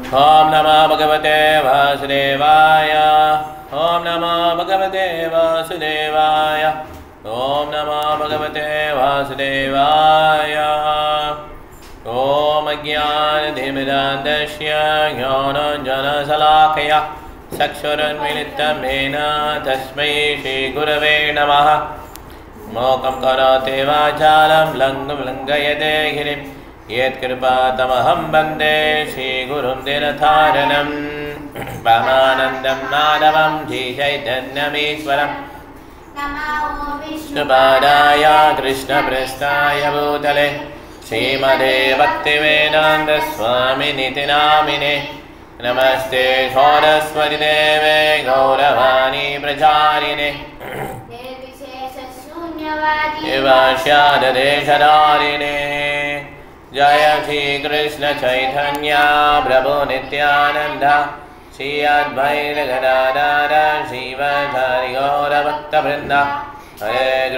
Om Namo Bhagavate Vasudevaya. Om Namo Bhagavate Vasudevaya. Om Namo Bhagavate Vasudevaya. Om Ajnana Dhimirandasya Jnananjana Salakaya Sakshuranmilitam Mena Tasmai Shri Gurave Namaha. Mokam Karate Vachalam Langam Langayate Girim Yet Kripatamaham Bande Shri Gurum Dinatharanam Brahmanandam Nadavam Jishaitanamishwaram Vishnupadaya Krishna Prestaya Bhutale Srimade Bhaktivedanta Swami Niti Namine Namaste Saraswati Deve Gauravani Pracharine Devashada Deshadarine Jaya Shri Krishna Chaitanya Prabhu Nityananda Shri Advaita Gadadara Shri Vadhari Gaura Bhakta Vrinda Hare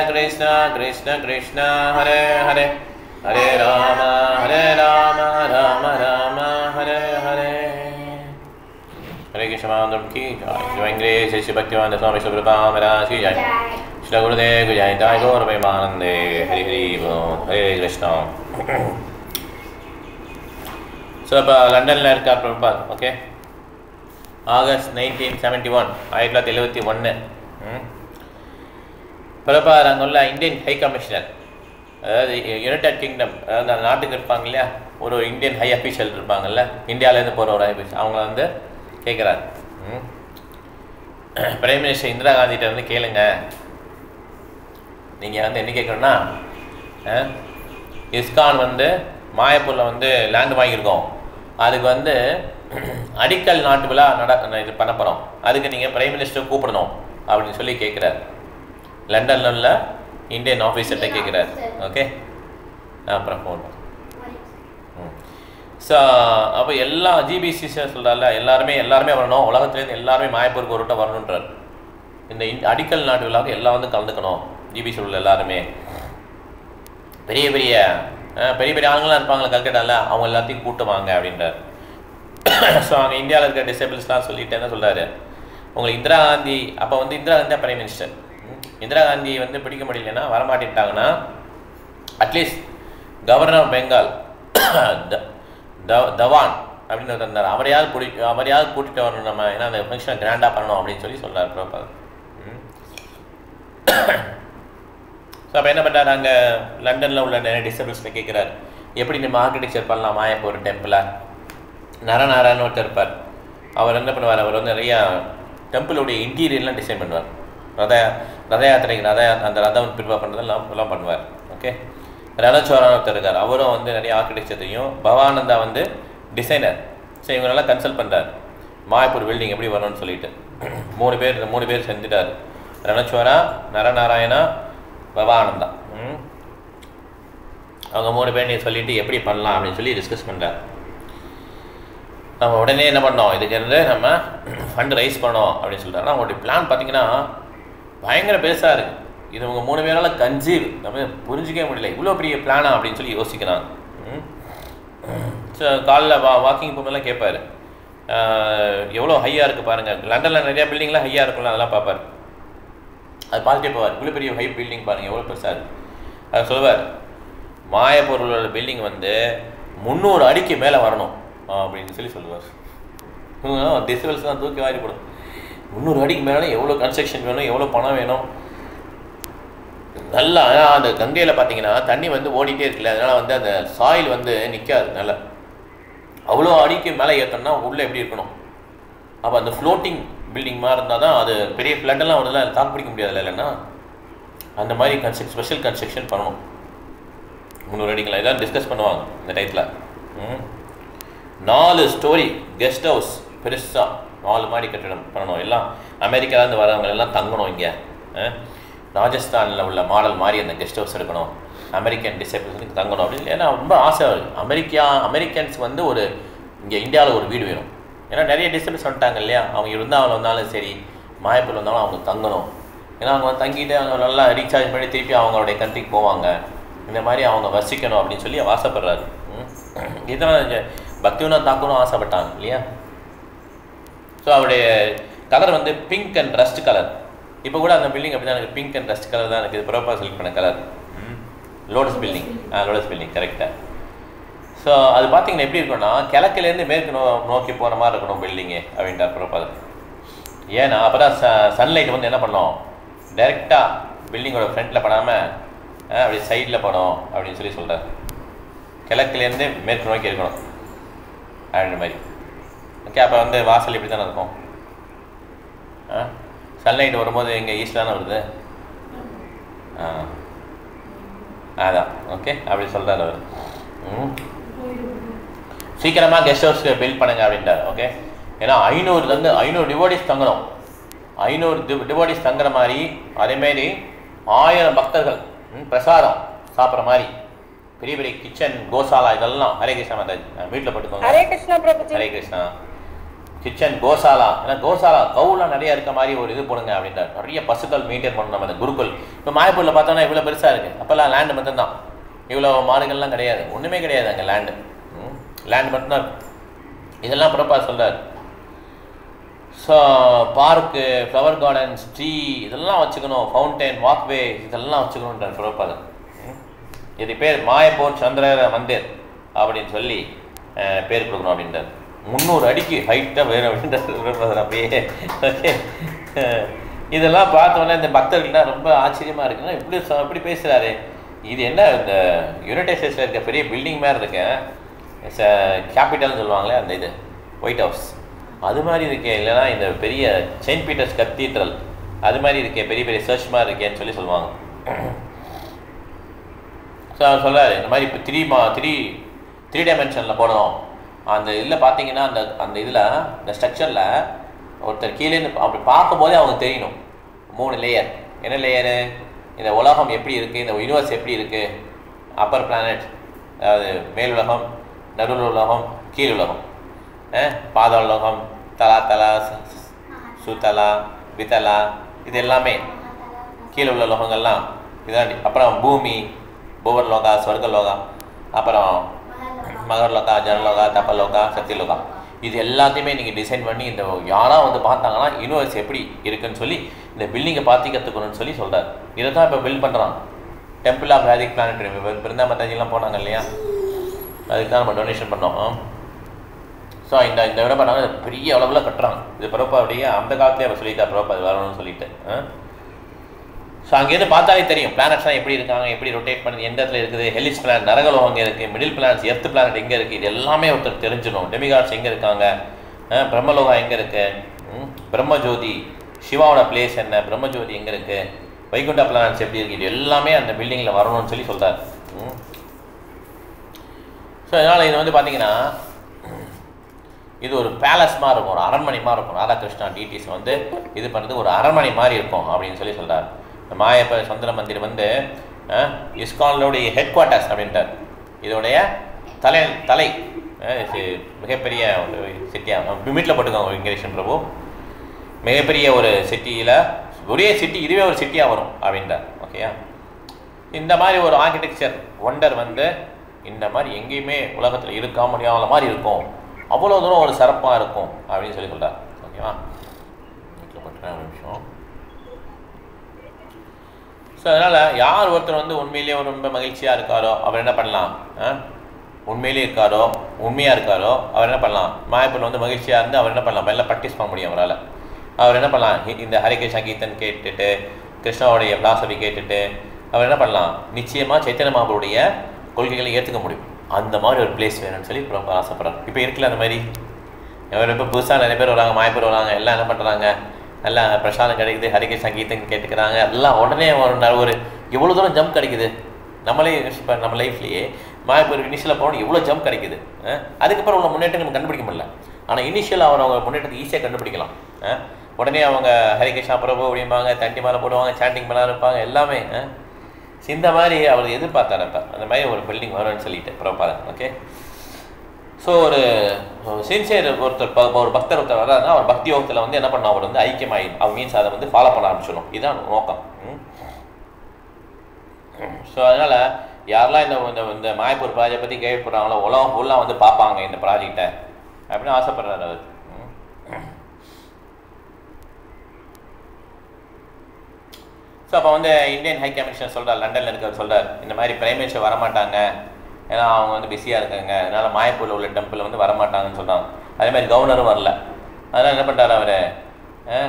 Krishna Krishna Krishna Hare Hare Hare Rama Rama Rama Hare Hare Hare Krishna Mandam Ki Jai Jai Shri Bhaktivedanta Swami Prabhupada Maharaj Ki Jai Shri Gurudev Ki Jai Jai Gaura Premanande Hare Hare Hare Krishna. So இப்போ லண்டனில் இருக்கார் Prabhupad. Okay, August 1971 1971 Prabhupad அங்கே உள்ள Indian high commissioner, அதாவது United kingdom, அதாவது அந்த நாட்டுக்கு இருப்பாங்க இல்லையா, ஒரு இந்தியன் ஹை அஃபீஷியல் இருப்பாங்கல்ல, இந்தியாவிலேருந்து போகிற ஒரு அஃபீஷியல், அவங்கள வந்து கேட்குறாரு, பிரைம் மினிஸ்டர் இந்திரா காந்திகிட்ட வந்து கேளுங்க, நீங்கள் வந்து என்ன கேட்கணுன்னா, இஸ்கான் வந்து மாயப்பூரில் வந்து லேண்ட் வாங்கியிருக்கோம், அதுக்கு வந்து அடிக்கல் நாட்டு விழா இது பண்ண போகிறோம், அதுக்கு நீங்கள் பிரைம் மினிஸ்டர் கூப்பிடணும் அப்படின்னு சொல்லி கேட்குறாரு. லண்டனில் உள்ள இந்தியன் ஆஃபீஸர்கிட்ட கேட்குறாரு. ஓகே, அப்புறம் ஃபோன். ஸோ அப்போ எல்லா ஜிபிசி சொல்கிறால எல்லாருமே வரணும், உலகத்துலேருந்து எல்லாருமே மாயப்பூருக்கு ஒரு விட்ட வரணுன்றார். இந்த அடிக்கல் நாட்டு விழாவுக்கு எல்லாம் வந்து கலந்துக்கணும், ஜிபிசி உள்ள எல்லாருமே, பெரிய பெரிய ஆளுங்களாம் இருப்பாங்களே கல்கட்டாவில், அவங்க எல்லாத்தையும் கூட்டுவாங்க அப்படின்றார். ஸோ அங்கே இந்தியாவில் இருக்க டிசேபிள்ஸ்லாம் சொல்லிட்டு என்ன சொல்கிறாரு, உங்களுக்கு இந்திரா காந்தி, அப்போ வந்து இந்திரா காந்தி தான் பிரைம் மினிஸ்டர், இந்திரா காந்தி வந்து பிடிக்க முடியலன்னா வரமாட்டேன்ட்டாங்கன்னா at least governor of Bengal Dhawan அப்படின்னு இருந்தார், அவரையாவது கூட்டிகிட்டு வரணும் நம்ம, ஏன்னா அந்த ஃபங்க்ஷனை கிராண்டாக பண்ணணும் அப்படின்னு சொல்லி சொல்கிறார் பிரபுபாத். ஸோ அப்போ என்ன பண்ணுறாரு, அங்கே லண்டனில் உள்ள நிறைய டிசபிள்ஸில் கேட்குறாரு, எப்படி நம்ம ஆர்கிடெக்சர் பண்ணலாம் மாயப்பூர் டெம்பிளை. நரநாராயணன் ஒருத்தர் இருப்பார், அவர் என்ன பண்ணுவார், அவர் வந்து நிறையா டெம்பிளுடைய இன்டீரியர்லாம் டிசைன் பண்ணுவார், ரத யாத்திரைக்கு அந்த ரதம் ப்ரிப்பேர் பண்ணுறதெல்லாம் பண்ணுவார். ஓகே, ரணச்சோரான் ஒருத்தர் இருக்கார், அவரும் வந்து நிறைய ஆர்கிடெக்சர் தெரியும். பவானந்தா வந்து டிசைனர். ஸோ இவங்கெல்லாம் கன்சல்ட் பண்ணுறாரு, மாயப்பூர் பில்டிங் எப்படி வரணும்னு சொல்லிட்டு. மூணு பேர் செஞ்சுட்டார், ரணச்சோரா, நரநாராயணா, பவானந்தா. அவங்க 3 பேர் நீ சொல்லிவிட்டு எப்படி பண்ணலாம் அப்படின்னு சொல்லி டிஸ்கஸ் பண்ணுறார். நம்ம உடனே என்ன பண்ணோம், இதுக்கு இருந்து நம்ம ஃபண்ட் ரைஸ் பண்ணோம் அப்படின்னு சொல்கிறாங்க. அவங்களுடைய பிளான் பார்த்திங்கன்னா பயங்கர பெருசாக இருக்குது. இது உங்கள் 3 பேரால் கன்சீவ் நம்ம புரிஞ்சிக்கவே முடியல, இவ்வளோ பெரிய பிளானா அப்படின்னு சொல்லி யோசிக்கிறாங்க. ஸோ காலைல வாக்கிங் போகும்போதெல்லாம் கேட்பார், எவ்வளோ ஹையாக இருக்குது பாருங்கள், லண்டனில் நிறையா பில்டிங்லாம் ஹையாக இருக்கும்ல, அதெல்லாம் பார்ப்பார். அது பார்த்துட்டே போவார், இவ்வளோ பெரிய ஹை பில்டிங் பாருங்கள் எவ்வளோ பெருசாக இருக்குது. அதை சொல்லுவார், மாயப்பூரில் உள்ள பில்டிங் வந்து 300 அடிக்கு மேலே வரணும் அப்படின்னு சொல்லி சொல்லுவார். டிசபிள்ஸ் தான் தூக்கி வாரி போடும். 300 அடிக்கு மேலே எவ்வளோ கன்ஸ்ட்ரக்ஷன் வேணும், எவ்வளோ பணம் வேணும். நல்லா அந்த கங்கையில் பார்த்தீங்கன்னா தண்ணி வந்து ஓடிட்டே இருக்குல்ல, அதனால் வந்து அந்த சாயில் வந்து நிற்காது, நல்லா அவ்வளோ அடிக்கு மேலே ஏற்றோம்னா உள்ளே எப்படி இருக்கணும். அப்போ அந்த ஃப்ளோட்டிங் பில்டிங் மாதிரி இருந்தால் தான் அது பெரிய ஃப்ளட்டெல்லாம் வருதுல, அது தாக்கு பிடிக்க முடியாதுல்ல, இல்லைன்னா அந்த மாதிரி ஸ்பெஷல் கன்ஸ்ட்ரக்ஷன் பண்ணணும். 300 அடிக்கலாம் இதெல்லாம் டிஸ்கஸ் பண்ணுவாங்க இந்த டைத்தில். 4 ஸ்டோரி கெஸ்ட் ஹவுஸ் பெருசாக 4 மாடி கட்டிடம் பண்ணணும். எல்லாம் அமெரிக்காவிலேருந்து வரவங்க எல்லாம் தங்கணும் இங்கே. ராஜஸ்தானில் உள்ள மாடல் மாதிரி அந்த கெஸ்ட் ஹவுஸ் இருக்கணும், அமெரிக்கன் டிசைபிள்ஸுக்கு தங்கணும் அப்படின்னு. ஏன்னா ரொம்ப ஆசை, அமெரிக்கன்ஸ் வந்து ஒரு இங்கே இந்தியாவில் ஒரு வீடு வேணும். ஏன்னா நிறைய டிசைபிள்ஸ் வந்துட்டாங்க இல்லையா, அவங்க இருந்தாலும் வந்தாலும் சரி, மாயப்பூர் வந்தாலும் அவங்க தங்கணும். ஏன்னா அவங்க தங்கிட்டு அவங்க நல்லா ரீசார்ஜ் பண்ணி திருப்பி அவங்களுடைய கண்ட்ரிக்கு போவாங்க, இந்த மாதிரி அவங்க வசிக்கணும் அப்படின்னு சொல்லி ஆசைப்படுறாரு. இதுதான் பக்திவினோத் தாக்கூரும் ஆசைப்பட்டாங்க இல்லையா. ஸோ அவருடைய கலர் வந்து பிங்க் அண்ட் ரஸ்ட் கலர். இப்போ கூட அந்த பில்டிங் அப்படி தான் எனக்கு பிங்க் அண்ட் ரஸ்ட் கலர் தான் எனக்கு ப்ராப்பராக செலக்ட் பண்ண colour. Lotus building, lotus building கரெக்டாக. ஸோ அது பார்த்தீங்கன்னா எப்படி இருக்குன்னா கிழக்குலேருந்து மேற்கு நோக்கி போகிற மாதிரி இருக்கணும் பில்டிங்கு அப்படின்ட்டார் ப்ராப்பர். ஏன்னா அப்போ தான் சன்லைட் வந்து என்ன பண்ணோம், டைரெக்டாக பில்டிங்கோட ஃப்ரண்ட்டில் படாமல் அப்படி சைடில் படும் அப்படின்னு சொல்லி சொல்கிறார். கிழக்குலேருந்து மேற்கு நோக்கி இருக்கணும் அப்படின்ற மாதிரி. ஓகே, அப்போ வந்து வாசல் இப்படி தானே இருக்கும். சன்லைட் வரும்போது எங்கள் ஈஸ்ட் தானே வருது. அதான் ஓகே அப்படி சொல்கிறார் அவர். சீக்கிரமாக கெஸ்ட் ஹவுஸ் பில்ட் பண்ணுங்க அப்படின்ட்டார். ஓகே, ஏன்னா 500 டிவோடிஸ் தங்கணும். 500 டிவோடிஸ் தங்குற மாதிரி, அதேமாரி 1000 பக்தர்கள் பிரசாதம் சாப்பிட்ற மாதிரி பெரிய பெரிய கிச்சன், கோசாலா, இதெல்லாம். ஹரே கிருஷ்ணா மாதாஜி, வீட்டில் பட்டுக்கோங்க. ஹரே கிருஷ்ணா பிரபுஜி. ஹரே கிருஷ்ணா. கிச்சன், கோசாலா, ஏன்னா கோசாலா கவுலாம் நிறையா இருக்க மாதிரி ஒரு இது போடுங்க அப்படின்றார். நிறைய பசுக்கள் மெயின்டைன் பண்ணணும் நம்ம அந்த குருக்கள். இப்போ மாயப்பூரில் பார்த்தோன்னா இவ்வளோ பெருசாக இருக்குது. அப்போல்லாம் லேண்டு மட்டும்தான், இவ்வளோ மாடுகள்லாம் கிடையாது, ஒன்றுமே கிடையாது அங்கே. லேண்டு மட்டும்தான். இதெல்லாம் ப்ராப்பா சொல்கிறார். So park, flower gardens, tree இதெல்லாம் வச்சுக்கணும், ஃபவுண்டைன், வாக்வே இதெல்லாம் வச்சுக்கணுன்றார் ப்ராப்பர். இது பேர் மாயப்பூர் சந்திர மந்திர் அப்படின்னு சொல்லி பேர் கொடுக்கணும் அப்படின்றார். 300 அடிக்கு ஹைட்டாக வேணும் அப்படின்றது அப்படியே. ஓகே, இதெல்லாம் பார்த்தோன்னே இந்த பக்தர்கள்லாம் ரொம்ப ஆச்சரியமாக இருக்குன்னா இப்படி பேசுகிறாரு. இது என்ன இந்த யுனைடெட் ஸ்டேட்ஸில் இருக்க பெரிய பில்டிங் மாதிரி இருக்கு, கேபிட்டல்னு சொல்லுவாங்களே அந்த இது ஒயிட் ஹவுஸ் அது மாதிரி இருக்கே, இல்லைனா இந்த பெரிய செயின்ட் பீட்டர்ஸ் கத்தீட்ரல் அது மாதிரி இருக்கே, பெரிய பெரிய சர்ச் மாதிரி இருக்கேன்னு சொல்லி சொல்லுவாங்க. ஸோ அவர் சொல்கிறார் இந்த மாதிரி இப்போ த்ரீ டைமென்ஷனில் போடணும். அந்த இதில் பார்த்தீங்கன்னா அந்த இதில் இந்த ஸ்ட்ரக்சரில் ஒருத்தர் கீழேருந்து அப்படி பார்க்கும்போதே அவங்க தெரியணும் 3 லேயர். என்ன லேயரு? இந்த உலகம் எப்படி இருக்குது, இந்த யூனிவர்ஸ் எப்படி இருக்குது, அப்பர் பிளானட் அதாவது மேல் உலகம், நடுவில் உலகம், கீழ் உலகம், பாதாள உலகம், தலா சுத்தலா வித்தலா, இது எல்லாமே கீழே உள்ள உலகங்கள்லாம் இதான். அப்புறம் பூமி, புவர்லோகா, ஸ்வர்கலோகா, அப்புறம் மகர்லோகா, ஜனலோகா, தப்பலோகா, சத்தியலோகா, இது எல்லாத்தையுமே நீங்கள் டிசைன் பண்ணி இந்த யாராக வந்து பார்த்தாங்கன்னா யூனிவர்ஸ் எப்படி இருக்குன்னு சொல்லி இந்த பில்டிங்கை பார்த்து கற்றுக்கணும்னு சொல்லி சொல்கிறார். இதை தான் இப்போ பில்ட் பண்ணுறான். டெம்பிள் ஆஃப் வேதிக் பிளானட்டரியம் பிருந்தா மாதாஜிலாம் போனாங்க இல்லையா, அதுக்கு தான் நம்ம டொனேஷன் பண்ணோம். ஸோ இந்த விட பண்ணாங்க பெரிய அளவில் கட்டுறாங்க. இது பிறப்பா அப்படியே அந்த காலத்துலேயே அவர் சொல்லிட்டா பிறப்பா அது வரணும்னு சொல்லிட்டு. ஸோ அங்கேருந்து பார்த்தாலே தெரியும் பிளானட்ஸ்லாம் எப்படி இருக்காங்க, எப்படி ரொட்டேட் பண்ணி எந்த இடத்துல இருக்குது. ஹெலிஸ் பிளானட் நரகலோகம் அங்கே இருக்குது, மிடில் பிளானட்ஸ் எர்த் பிளானட் எங்கே இருக்குது, இது எல்லாமே ஒருத்தர் தெரிஞ்சிடும். டெமிகாட்ஸ் எங்கே இருக்காங்க, பிரம்மலோகா எங்கே இருக்குது, பிரம்மஜோதி சிவாவோட பிளேஸ் என்ன, பிரம்மஜோதி எங்கே இருக்குது, வைகுண்டா பிளானட்ஸ் எப்படி இருக்குது, இது எல்லாமே அந்த பில்டிங்கில் வரணும்னு சொல்லி சொல்கிறார். ஸோ அதனால் இது வந்து பார்த்திங்கன்னா இது ஒரு பேலஸ் மாதிரி இருக்கும், ஒரு அரண்மனை மாதிரி இருக்கும். ராதாகிருஷ்ணா டிடிஸ் வந்து இது பண்ணுறது ஒரு அரண்மனை மாதிரி இருக்கும் அப்படின்னு சொல்லி சொல்கிறார். மாயப்ப சந்திர மந்திர் வந்து இஸ்கானோடைய ஹெட் குவார்ட்டர்ஸ் அப்படின்ட்டார். இதோடைய தலை மிகப்பெரிய ஒரு சிட்டியாக வீட்டில் போட்டுக்கோங்க வெங்கடேஷன் பிரபு. மிகப்பெரிய ஒரு சிட்டியில் ஒரே சிட்டி இதுவே ஒரு சிட்டியாக வரும் அப்படின்றார். ஓகேயா, இந்த மாதிரி ஒரு ஆர்கிடெக்சர் ஒண்டர் வந்து இந்த மாதிரி எங்கேயுமே உலகத்தில் இருக்க முடியாத மாதிரி இருக்கும், அவ்வளோ தூரம் ஒரு சிறப்பாக இருக்கும் அப்படின்னு சொல்லி சொல்கிறார். ஓகேவா, வீட்டில் போட்டுறேன் ஒரு நிமிஷம். ஸோ அதனால் யார் ஒருத்தர் வந்து உண்மையிலேயே ரொம்ப மகிழ்ச்சியாக இருக்காரோ அவர் என்ன பண்ணலாம், உண்மையிலே இருக்காரோ உண்மையாக இருக்காரோ அவர் என்ன பண்ணலாம், மாயப்பன் வந்து மகிழ்ச்சியாக இருந்து அவர் என்ன பண்ணலாம், எல்லாம் ப்ராக்டிஸ் பண்ண முடியும் அவரால். அவர் என்ன பண்ணலாம், இந்த ஹரே கிருஷ்ணா கீர்த்தன் கேட்டுட்டு கிருஷ்ணாவுடைய பிலாசபி கேட்டுட்டு அவர் என்ன பண்ணலாம், நிச்சயமாக சைத்தன்ய மகாபுருடைய கொள்கைகளை ஏற்றுக்க முடியும். அந்த மாதிரி ஒரு பிளேஸ் வேணும்னு சொல்லி ரொம்ப ஆசைப்படுறாரு. இப்போ இருக்குல்ல அந்த மாதிரி இப்போ புதுசாக நிறைய பேர் வராங்க, மாயப்பூர் வராங்க, எல்லாம் என்ன பண்ணுறாங்க, நல்லா பிரசாதம் கிடைக்குது, ஹரிகிருஷ்ணா கீர்த்தன் கேட்டுக்கிறாங்க, எல்லாம் உடனே ஒரு எவ்வளோ தூரம் ஜம்ப் கிடைக்குது. நம்மளே இப்போ நம்ம லைஃப்லேயே மாயப்பூர் இனிஷியலாக போகணும் எவ்வளோ ஜம்ப் கிடைக்குது. அதுக்கப்புறம் உள்ள முன்னேற்றம் நம்ம கண்டுபிடிக்க முடியல. ஆனால் இனிஷியலாக அவங்க முன்னேற்றத்தை ஈஸியாக கண்டுபிடிக்கலாம். உடனே அவங்க ஹரிகிருஷ்ணா பிரபு அப்படிம்பாங்க, தண்டி மேலே போடுவாங்க, சாண்டிங் மேலே இருப்பாங்க, எல்லாமே இந்த மாதிரி அவர் எதிர்பார்த்தார். அப்போ அந்த மாதிரி ஒரு பில்டிங் வரும்னு சொல்லிட்டு பிரபாதன். ஓகே, ஸோ ஒரு சின்சியர் ஒரு பக்தர் ஒருத்தர் வர்றாருன்னா அவர் பக்தி யோகத்தில் வந்து என்ன பண்ணணும், அவர் வந்து ஐக்கியமாயி அவர் மீன்ஸ் அதை வந்து ஃபாலோ பண்ண ஆரம்பிச்சிடணும். இதுதான் நோக்கம். ஸோ அதனால் யாரெல்லாம் இந்த மாயப்பூர் ப்ராஜெக்ட் பற்றி கேள்விப்படுறாங்களோ உலகம் ஃபுல்லாக வந்து பார்ப்பாங்க இந்த ப்ராஜெக்டை அப்படின்னு ஆசைப்படுறாரு அவர். ஸோ அப்போ வந்து இந்தியன் ஹை கமிஷனர் சொல்கிறார், லண்டனில் இருக்கிறவர் சொல்கிறார், இந்த மாதிரி பிரைம் மினிஸ்டர் வரமாட்டாங்க, ஏன்னா அவங்க வந்து பிஸியாக இருக்காங்க, அதனால் மாயப்பூரில் உள்ள டெம்பிள் வந்து வரமாட்டாங்கன்னு சொல்கிறாங்க. அதே மாதிரி கவர்னரும் வரல. அதனால் என்ன பண்ணுறாரு அவர்,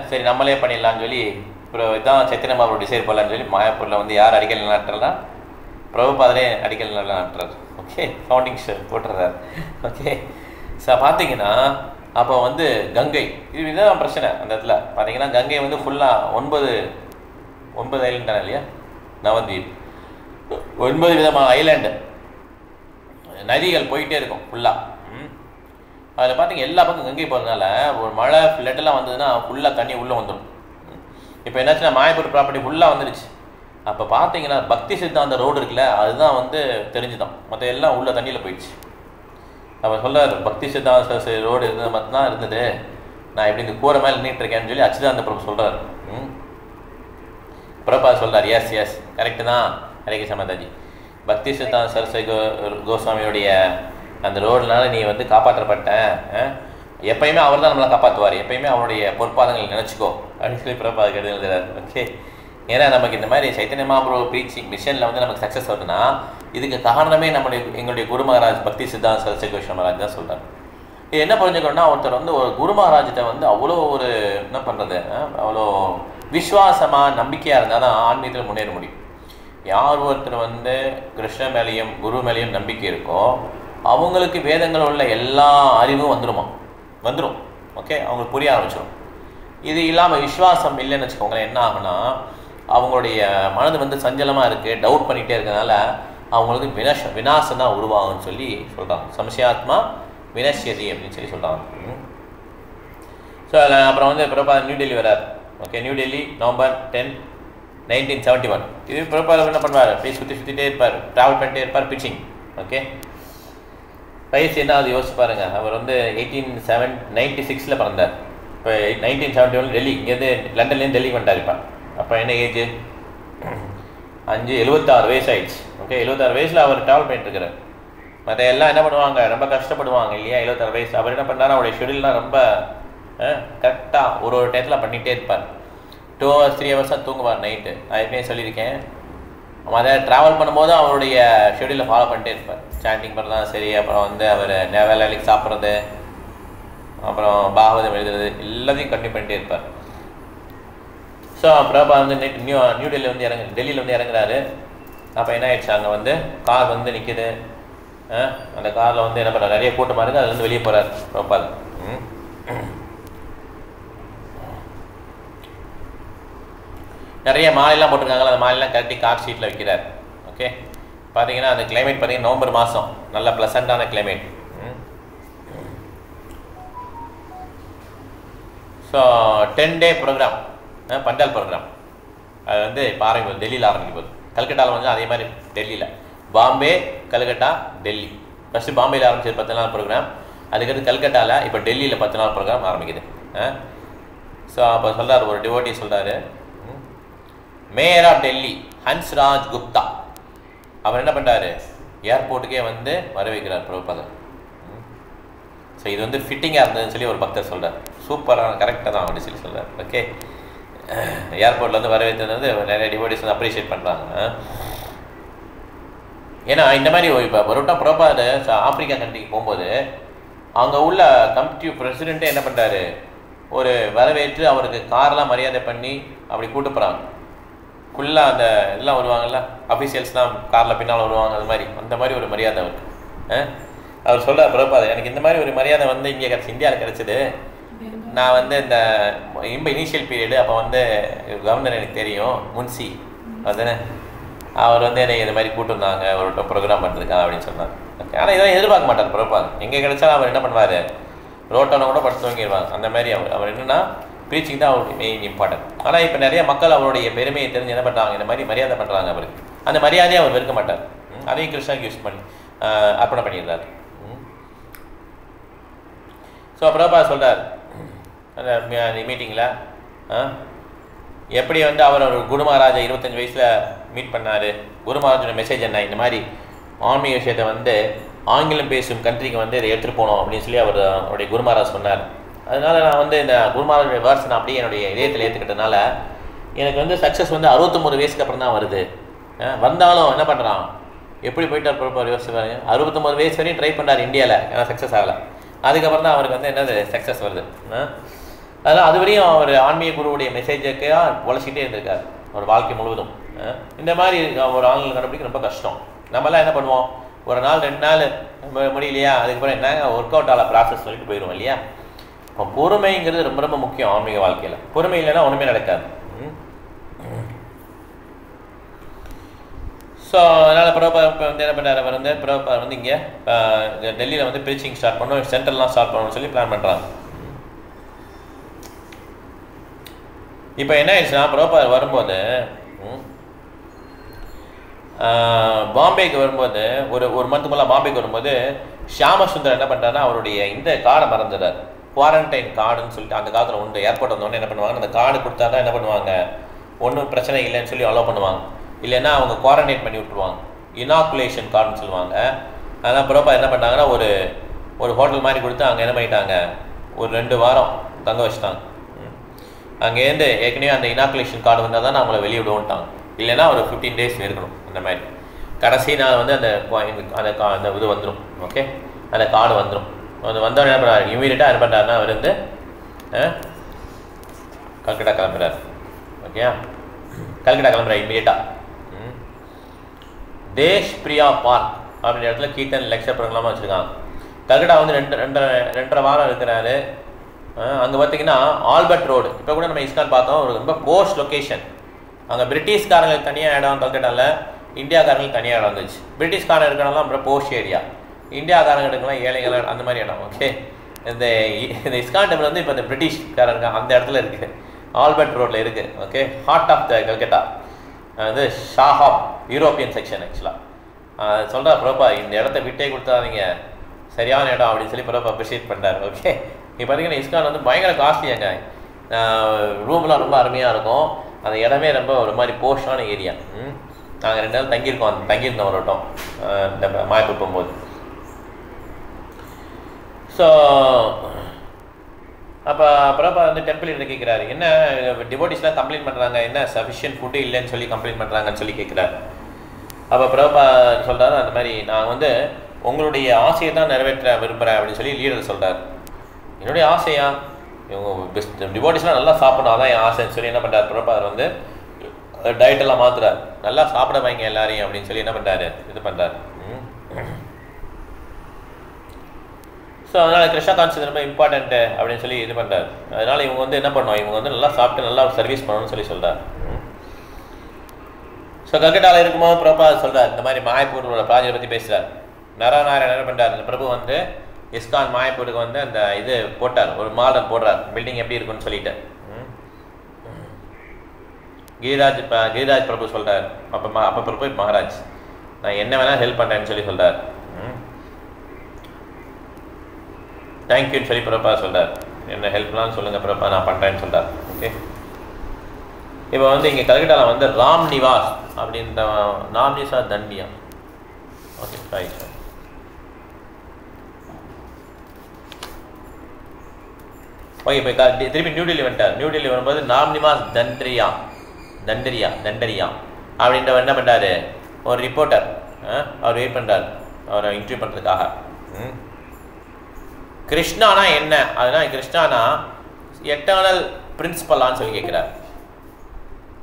சரி நம்மளே பண்ணிடலான்னு சொல்லி அப்புறம் இதான் சைத்தன்ய மகாபிரபு டிசைட் பண்ணலான்னு சொல்லி மாயப்பூரில் வந்து யார் அடிக்கல் நாட்டுறா, பிரபுபாதரே அடிக்கல் நாட்டுறாரு. ஓகே, ஃபவுண்டிங் போட்டுறாரு. ஓகே, ஸோ பார்த்தீங்கன்னா அப்போ வந்து கங்கை இதுதான் பிரச்சனை. அந்த இடத்துல பார்த்தீங்கன்னா கங்கை வந்து ஃபுல்லாக 9 ஐலாண்ட் தானே இல்லையா, நவத்வீப், 9 விதமான ஐலாண்டு நதிகள் போயிட்டே இருக்கும் ஃபுல்லாக. அதில் பார்த்தீங்க எல்லா பக்கம் கங்கை போகிறதுனால ஒரு மழை ஃப்ளட்டெல்லாம் வந்ததுன்னா ஃபுல்லாக தண்ணி உள்ளே வந்துடும். இப்போ என்னாச்சுன்னா மாயப்பூர் ப்ராப்பர்ட்டி ஃபுல்லாக வந்துடுச்சு. அப்போ பார்த்தீங்கன்னா பக்தி சித்தாந்த ரோடு இருக்குல்ல, அதுதான் வந்து தெரிஞ்சுதான், மற்ற எல்லாம் உள்ள தண்ணியில் போயிடுச்சு. அப்போ சொல்கிறார், பக்தி சித்தாந்த ரோடு இருந்தது மட்டும்தான் இருந்தது, நான் இப்படி இந்த கூரை மேலே நின்றுட்டுருக்கேன்னு சொல்லி அச்சுதானந்த பிரபு சொல்கிறார். பிரபா சொல்கிறார், எஸ் கரெக்டு தான் ஹரே சமாதாஜி, பக்தி சித்தாந்த சரஸ்வதி கோஸ்வாமியோடைய அந்த ரோடுனால நீ வந்து காப்பாற்றப்பட்ட, எப்பயுமே அவர் தான் நம்மளை காப்பாற்றுவார், எப்பயுமே அவருடைய பொற்பாதங்கள் நினச்சிக்கோ அப்படின்னு சொல்லி பிரபா கெடுதல் எழுதுறாரு. ஓகே, ஏன்னா நமக்கு இந்த மாதிரி சைத்தன்ய மகாபிரபு ப்ரீச்சிங் மிஷனில் வந்து நமக்கு சக்ஸஸ் வருதுன்னா இதுக்கு காரணமே எங்களுடைய குரு மகாராஜ் பக்தி சித்தாந்த சரஸ்வதி கோஸ்வாமி மகாராஜ் தான் சொல்கிறார். இது என்ன புரிஞ்சுக்கணும்னா, ஒருத்தர் வந்து ஒரு குரு மகாராஜிட்ட வந்து அவ்வளோ ஒரு என்ன பண்ணுறது, அவ்வளோ விஸ்வாசமாக நம்பிக்கையாக இருந்தால் தான் ஆன்மீகத்தில் முன்னேற முடியும். யார் ஒருத்தர் வந்து கிருஷ்ண மேலேயும் குரு மேலேயும் நம்பிக்கை இருக்கோ அவங்களுக்கு வேதங்கள் உள்ள எல்லா அறிவும் வந்துடும். ஓகே, அவங்களுக்கு புரிய ஆரம்பிச்சிடும். இது இல்லாமல் விஸ்வாசம் இல்லைன்னு வச்சுக்கோங்களேன், என்ன ஆகுனா அவங்களுடைய மனது வந்து சஞ்சலமாக இருக்குது, டவுட் பண்ணிகிட்டே இருக்கிறதுனால அவங்களுக்கு விநாசம் தான் உருவாகும்னு சொல்லி சொல்கிறாங்க. சம்சயாத்மா வினஷ்யதி அப்படின்னு சொல்லி சொல்கிறாங்க. ஸோ அப்புறம் வந்து பிரபா நியூ டெல்லி வரார். Okay, new Delhi November 10, 1971. இது பிரபாதம் என்ன பண்ணுவார், அப்படியே சுற்றிட்டே இருப்பார், ட்ராவல் பண்ணிட்டே இருப்பார், பிச்சிங். ஓகே, வயசு என்ன அது யோசிச்சு பாருங்க. அவர் வந்து 1896 பிறந்தார். இப்போ 1971 டெல்லி, இங்கேருந்து லண்டன்லேருந்து டெல்லிக்கு வந்துட்டார். இப்போ அப்போ என்ன ஏஜ், 76 வயசு ஆயிடுச்சு. ஓகே, 76 வயசில் அவர் ட்ராவல் பண்ணிட்டு இருக்கிறார். மற்ற எல்லாம் என்ன பண்ணுவாங்க, ரொம்ப கஷ்டப்படுவாங்க இல்லையா, 76 வயசு. அவர் என்ன பண்ணார், அவருடைய ஷெடியூல்லாம் ரொம்ப கரெக்டாக ஒரு டயத்தில் பண்ணிகிட்டே இருப்பார். 2 hours 3 hours தூங்குவார் நைட்டு. நான் எப்பயுமே சொல்லியிருக்கேன், அதை ட்ராவல் பண்ணும்போது அவருடைய ஷெடியூலை ஃபாலோ பண்ணிட்டே இருப்பார். சாண்டிங் பண்ணுறதான் சரி, அப்புறம் வந்து அவர் வேலைக்கு சாப்பிட்றது, அப்புறம் பாகவதம் எழுதுறது, எல்லாத்தையும் கண்டினியூ பண்ணிட்டே இருப்பார். ஸோ பிரபா வந்து நியூ டெல்லியில் வந்து இறங்குறாரு. அப்போ என்ன ஆயிடுச்சு, அங்கே வந்து கார் வந்து நிற்கிது. அந்த காரில் வந்து என்ன பண்ணுறாரு, நிறைய கூட்டமாக இருக்குது, அதுலேருந்து வெளியே போகிறார் பிரபா. நிறைய மாலையெல்லாம் போட்டிருக்காங்களா, அந்த மாலையெல்லாம் கட்டி கார் ஷீட்டில் வைக்கிறார். ஓகே, பார்த்தீங்கன்னா அந்த கிளைமேட் பார்த்தீங்கன்னா நவம்பர் மாதம், நல்ல ப்ளசண்ட்டான climate. So 10 day programme, pandal programme, அது வந்து இப்போ ஆரம்பிக்கும், டெல்லியில் ஆரம்பிக்கும் போது. கல்கட்டாவில் வந்து அதே மாதிரி டெல்லியில், பாம்பே, கல்கட்டா, டெல்லி. ஃபஸ்ட்டு பாம்பேயில் ஆரம்பிச்சது 10 நாள் ப்ரோக்ராம், அதுக்கடுத்து கல்கட்டாவில், இப்போ டெல்லியில் 10 நாள் ப்ரோக்ராம் ஆரம்பிக்குது. ஸோ அப்போ சொல்கிறார், ஒரு டிவோட்டி சொல்கிறாரு, மேயர் ஆஃப் டெல்லி ஹன்ஸ்ராஜ் குப்தா, அவர் என்ன பண்ணுறாரு, ஏர்போர்ட்டுக்கே வந்து வர வைக்கிறார் பிரபுபாதர். ஸோ இது வந்து ஃபிட்டிங்காக இருந்ததுன்னு சொல்லி ஒரு பக்தர் சொல்கிறார். சூப்பரான கரெக்டாக தான் அப்படின்னு சொல்லி சொல்கிறார். ஓகே, ஏர்போர்ட்டில் வந்து வர வைத்தது வந்து நிறைய டிவோட்டிஸ் வந்து அப்ரிஷியேட் பண்ணுறாங்க. ஏன்னா இந்த மாதிரி இப்போ பரோட்டா பிரபுபாதர் ஆப்பிரிக்கா கண்ட்ரிக்கு போகும்போது அங்கே உள்ள கமிட்டி பிரசிடெண்ட்டே என்ன பண்ணுறாரு, ஒரு வரவேற்று அவருக்கு கார்லாம் மரியாதை பண்ணி அப்படி கூட்டு போகிறாங்க. ஃபுல்லாக அந்த எல்லாம் வருவாங்கள்ல, அஃபீஷியல்ஸ்லாம் காரில் பின்னால் வருவாங்க, அந்த மாதிரி ஒரு மரியாதை அவருக்கு. அவர் சொல்கிறார் பிரபுபாதர், எனக்கு இந்த மாதிரி ஒரு மரியாதை வந்து இங்கே இந்தியாவில் கிடச்சிது. நான் வந்து இந்த இனிஷியல் பீரியடு, அப்போ வந்து கவர்னர் எனக்கு தெரியும், முன்சி அதுதானே, அவர் வந்து என்னை இந்த மாதிரி கூப்பிட்டுருந்தாங்க ஒரு ப்ரோக்ராம் பண்ணுறதுக்கா அப்படின்னு சொன்னார். ஓகே, ஆனால் இதெல்லாம் எதிர்பார்க்க மாட்டார் பிரபுபாதர். எங்கே கிடைச்சாலும் அவர் என்ன பண்ணுவார், ரோட்டோட கூட படுத்து வாங்கிடுவாங்க. அந்த மாதிரி அவர் என்னென்னா ப்ரீச்சிங் தான் அவருக்கு மெயின் இம்பார்ட்டன்ட். ஆனால் இப்போ நிறைய மக்கள் அவருடைய பெருமையை தெரிஞ்சு என்ன பண்ணுறாங்க, இந்த மாதிரி மரியாதை பண்ணுறாங்க அவருக்கு. அந்த மரியாதையை அவர் வெறுக்க மாட்டார். அதையும் கிருஷ்ணாக்கு யூஸ் பண்ணி அர்ப்பணம் பண்ணிடுறாரு. ஸோ பிரபா சொல்கிறார் அந்த மீட்டிங்கில், எப்படி வந்து அவர் ஒரு குரு மகாராஜா 25 வயசில் மீட் பண்ணார். குரு மகாராஜோட மெசேஜ் என்ன, இந்த மாதிரி ஆன்மீக விஷயத்தை வந்து ஆங்கிலம் பேசும் கண்ட்ரிக்கு வந்து இதை எடுத்துகிட்டு போகணும் அப்படின்னு சொல்லி அவருடைய குரு மகாராஜ் சொன்னார். அதனால் நான் வந்து இந்த குரு மகாராஜோட வேர்ட்ஸ் நான் அப்படியே என்னுடைய இதயத்தில் ஏற்றுக்கிட்டதுனால எனக்கு வந்து சக்ஸஸ் வந்து 61 வயசுக்கு அப்புறம் தான் வருது. வந்தாலும் என்ன பண்ணுறான், எப்படி போயிட்டார் ப்ராப்பர் யோசிச்சு பாருங்க. 61 வயசு வரையும் ட்ரை பண்ணுறாரு இந்தியாவில், ஏன்னா சக்ஸஸ் ஆகலை. அதுக்கப்புறம் தான் அவருக்கு வந்து என்னது சக்ஸஸ் வருது. அதனால் அது வரையும் அவர் ஆன்மீக குருவுடைய மெசேஜுக்கு உழைச்சிக்கிட்டே இருந்திருக்கார் அவர் வாழ்க்கை முழுவதும். இந்த மாதிரி ஒரு ஆன்லைன் கண்டுபிடிக்க ரொம்ப கஷ்டம். நம்மளாம் என்ன பண்ணுவோம், ஒரு நாள் 2 நாள் முடியலையா, அதுக்கப்புறம் என்ன ஒர்க் அவுட் ஆகல ப்ராசஸ் சொல்லிட்டு போயிடுவோம் இல்லையா. இப்போ பொறுமைங்கிறது ரொம்ப ரொம்ப முக்கியம் ஆன்மீக வாழ்க்கையில். பொறுமை இல்லைன்னா ஒன்றுமே நடக்காது. ஸோ அதனால் பிரபா இப்போ வந்து என்ன பண்ணுறாரு, அவர் வந்து பிரபா வந்து இங்கே டெல்லியில் வந்து ப்ரீச்சிங் ஸ்டார்ட் பண்ணணும், சென்டர்லாம் ஸ்டார்ட் பண்ணணும்னு சொல்லி பிளான் பண்ணுறாங்க. இப்போ என்ன ஆயிடுச்சுன்னா, பிரபா வரும்போது பாம்பேக்கு வரும்போது ஒரு மந்த் மேலே பாம்பேக்கு வரும்போது ஷியாமசுந்தர் என்ன பண்ணுறாருன்னா அவருடைய இந்த கார்டை மறந்துடுறார். குவாரண்டைன் கார்டுன்னு சொல்லிட்டு அந்த காலத்தில் உண்டு. ஏர்போர்ட் வந்தோடனே என்ன பண்ணுவாங்க, அந்த கார்டு கொடுத்தா தான் என்ன பண்ணுவாங்க, ஒன்றும் பிரச்சனை இல்லைன்னு சொல்லி அலோவ் பண்ணுவாங்க. இல்லைன்னா அவங்க குவாரண்டைன் பண்ணி விட்டுருவாங்க. இனாக்குலேஷன் கார்டுன்னு சொல்லுவாங்க. அதனால் பிரபா என்ன பண்ணாங்கன்னா ஒரு ஹோட்டல் மாதிரி கொடுத்து அங்கே என்ன பண்ணிட்டாங்க, ஒரு 2 வாரம் தங்க வச்சுட்டாங்க. அங்கேருந்து ஏற்கனவே அந்த இனாக்குலேஷன் கார்டு வந்தால் தான் அவங்கள வெளியே விடுவோன்ட்டாங்க. இல்லைன்னா ஒரு 15 days இருக்கணும். அந்த மாதிரி கடைசி நாள் வந்து அந்த இது வந்துடும். ஓகே, அந்த கார்டு வந்துடும். அது வந்தோடனே என்ன பண்ணுறாரு, இமீடியட்டாக என்ன பண்ணுறாருன்னா அவர் வந்து கல்கட்டா கிளம்புறாரு. ஓகே, கல்கட்டா கிளம்புறாரு இமீடியட்டாக. தேஷ் பிரியா பார்க் அப்படின்ற இடத்துல கீர்த்தன் லெக்சர் ப்ரோக்ராமாக வச்சுருக்காங்க. கல்கட்டா வந்து 2.5 வாரம் இருக்கிறாரு. அங்கே பார்த்தீங்கன்னா ஆல்பர்ட் ரோடு, இப்போ கூட நம்ம இஸ்கான் பார்த்தோம், ஒரு ரொம்ப போஸ்ட் லொக்கேஷன். அங்கே பிரிட்டிஷ்காரங்களுக்கு தனியாக இடம் கல்கட்டாவில், இந்தியாக்காரங்களுக்கு தனியாக இடம் வந்துச்சு. பிரிட்டிஷ்காரன் இருக்கிறனால அப்புறம் போஸ்ட் ஏரியா, இந்தியாக்காரங்களுக்குலாம் ஏழைகள் அந்த மாதிரி இடம். ஓகே, இந்த இஸ்கான் டெம்பிள் வந்து இப்போ இந்த பிரிட்டிஷ்காரங்க அந்த இடத்துல இருக்குது, ஆல்பர்ட் ரோட்டில் இருக்குது. Okay, heart of the Calcutta, அது ஷாஹாப் யூரோப்பியன் செக்ஷன். ஆக்சுவலாக சொல்கிறா பிரபா, இந்த இடத்த விட்டே கொடுத்தாதீங்க, சரியான இடம் அப்படின்னு சொல்லி பிரபா அப்ரிஷியேட் பண்ணுறாரு. ஓகே, இப்போ பார்த்தீங்கன்னா இஸ்கான் வந்து பயங்கர காஸ்ட்லியாங்க. ரூம்லாம் ரொம்ப அருமையாக இருக்கும். அந்த இடமே ரொம்ப ஒரு மாதிரி போஸ்டான ஏரியா. நாங்கள் 2 நாள் தங்கியிருந்தோம் ஒரு வட்டம் இந்த மாயப்பூர் போகும்போது. ஸோ அப்போ பிரபா வந்து டெம்பிள் கிட்ட கேட்குறாரு, என்ன டிவோட்டிஸ்லாம் கம்ப்ளைண்ட் பண்ணுறாங்க, என்ன சஃபிஷியன்ட் ஃபுட்டு இல்லைன்னு சொல்லி கம்ப்ளைண்ட் பண்ணுறாங்கன்னு சொல்லி கேட்குறாரு. அப்போ பிரபா சொல்கிறாரு, அந்த மாதிரி நான் வந்து உங்களுடைய ஆசையை தான் நிறைவேற்ற விரும்புகிறேன் அப்படின்னு சொல்லி லீடர் சொல்கிறார். என்னுடைய ஆசையா, இவங்க டிவோட்டிஸ்லாம் நல்லா சாப்பிடணும், அதான் என் ஆசைன்னு சொல்லி என்ன பண்ணுறாரு பிரபா வந்து டயட்டெல்லாம் மாற்றுறாரு. நல்லா சாப்பிட வைங்க எல்லாரையும் அப்படின்னு சொல்லி என்ன பண்ணுறாரு, இது பண்ணுறாரு. ஸோ அதனால் கிருஷ்ணா கான்சியஸ் ரொம்ப இம்பார்ட்டண்ட்டு அப்படின்னு சொல்லி இது பண்ணுறாரு. அதனால் இவங்க வந்து என்ன பண்ணோம், இவங்க வந்து நல்லா சாப்பிட்டு நல்லா சர்வீஸ் பண்ணணும்னு சொல்லி சொல்கிறார். ஸோ கல்கட்டாவில் இருக்கும்போது பிரபா சொல்கிறார், இந்த மாதிரி மாயப்பூரோட ப்ராஜெக்ட் பற்றி பேசுகிறார். நரநாராயணன் என்ன பண்ணுறாரு, இந்த பிரபு வந்து இஸ்கான் மாயப்பூருக்கு வந்து அந்த இது போட்டார், ஒரு மாடல் போடுறார், பில்டிங் எப்படி இருக்குன்னு சொல்லிட்டு. கிரிராஜ் பிரபு சொல்கிறார், அப்போ பிரபு மகாராஜ் நான் என்ன வேணால் ஹெல்ப் பண்ணுறேன்னு சொல்லி சொல்கிறார். தேங்க்யூன்னு சொல்லி பிரபா சொல்கிறார், என்ன ஹெல்ப்லாம் சொல்லுங்கள் பிரபா நான் பண்ணுறேன்னு சொல்கிறார். ஓகே, இப்போ வந்து இங்கே கல்கட்டாவில் வந்து ராம் நிவாஸ் அப்படின்ற நாம்னிசா தண்டியா. Okay, right sir. ஓகே, இப்போ திருப்பி நியூ டெல்லி வந்துட்டார். நியூ டெல்லி வரும்போது நாம் நிவாஸ் தண்டரியா அப்படின்றவர் என்ன பண்ணுறாரு, ஒரு ரிப்போர்ட்டர் அவர் வெயிட் பண்ணுறாரு அவரை இன்டர்வியூ பண்ணுறதுக்காக. கிருஷ்ணானா என்ன, அதுதான் கிருஷ்ணானா எட்டர்னல் பிரின்சிபலான்னு சொல்லி கேட்குறார்.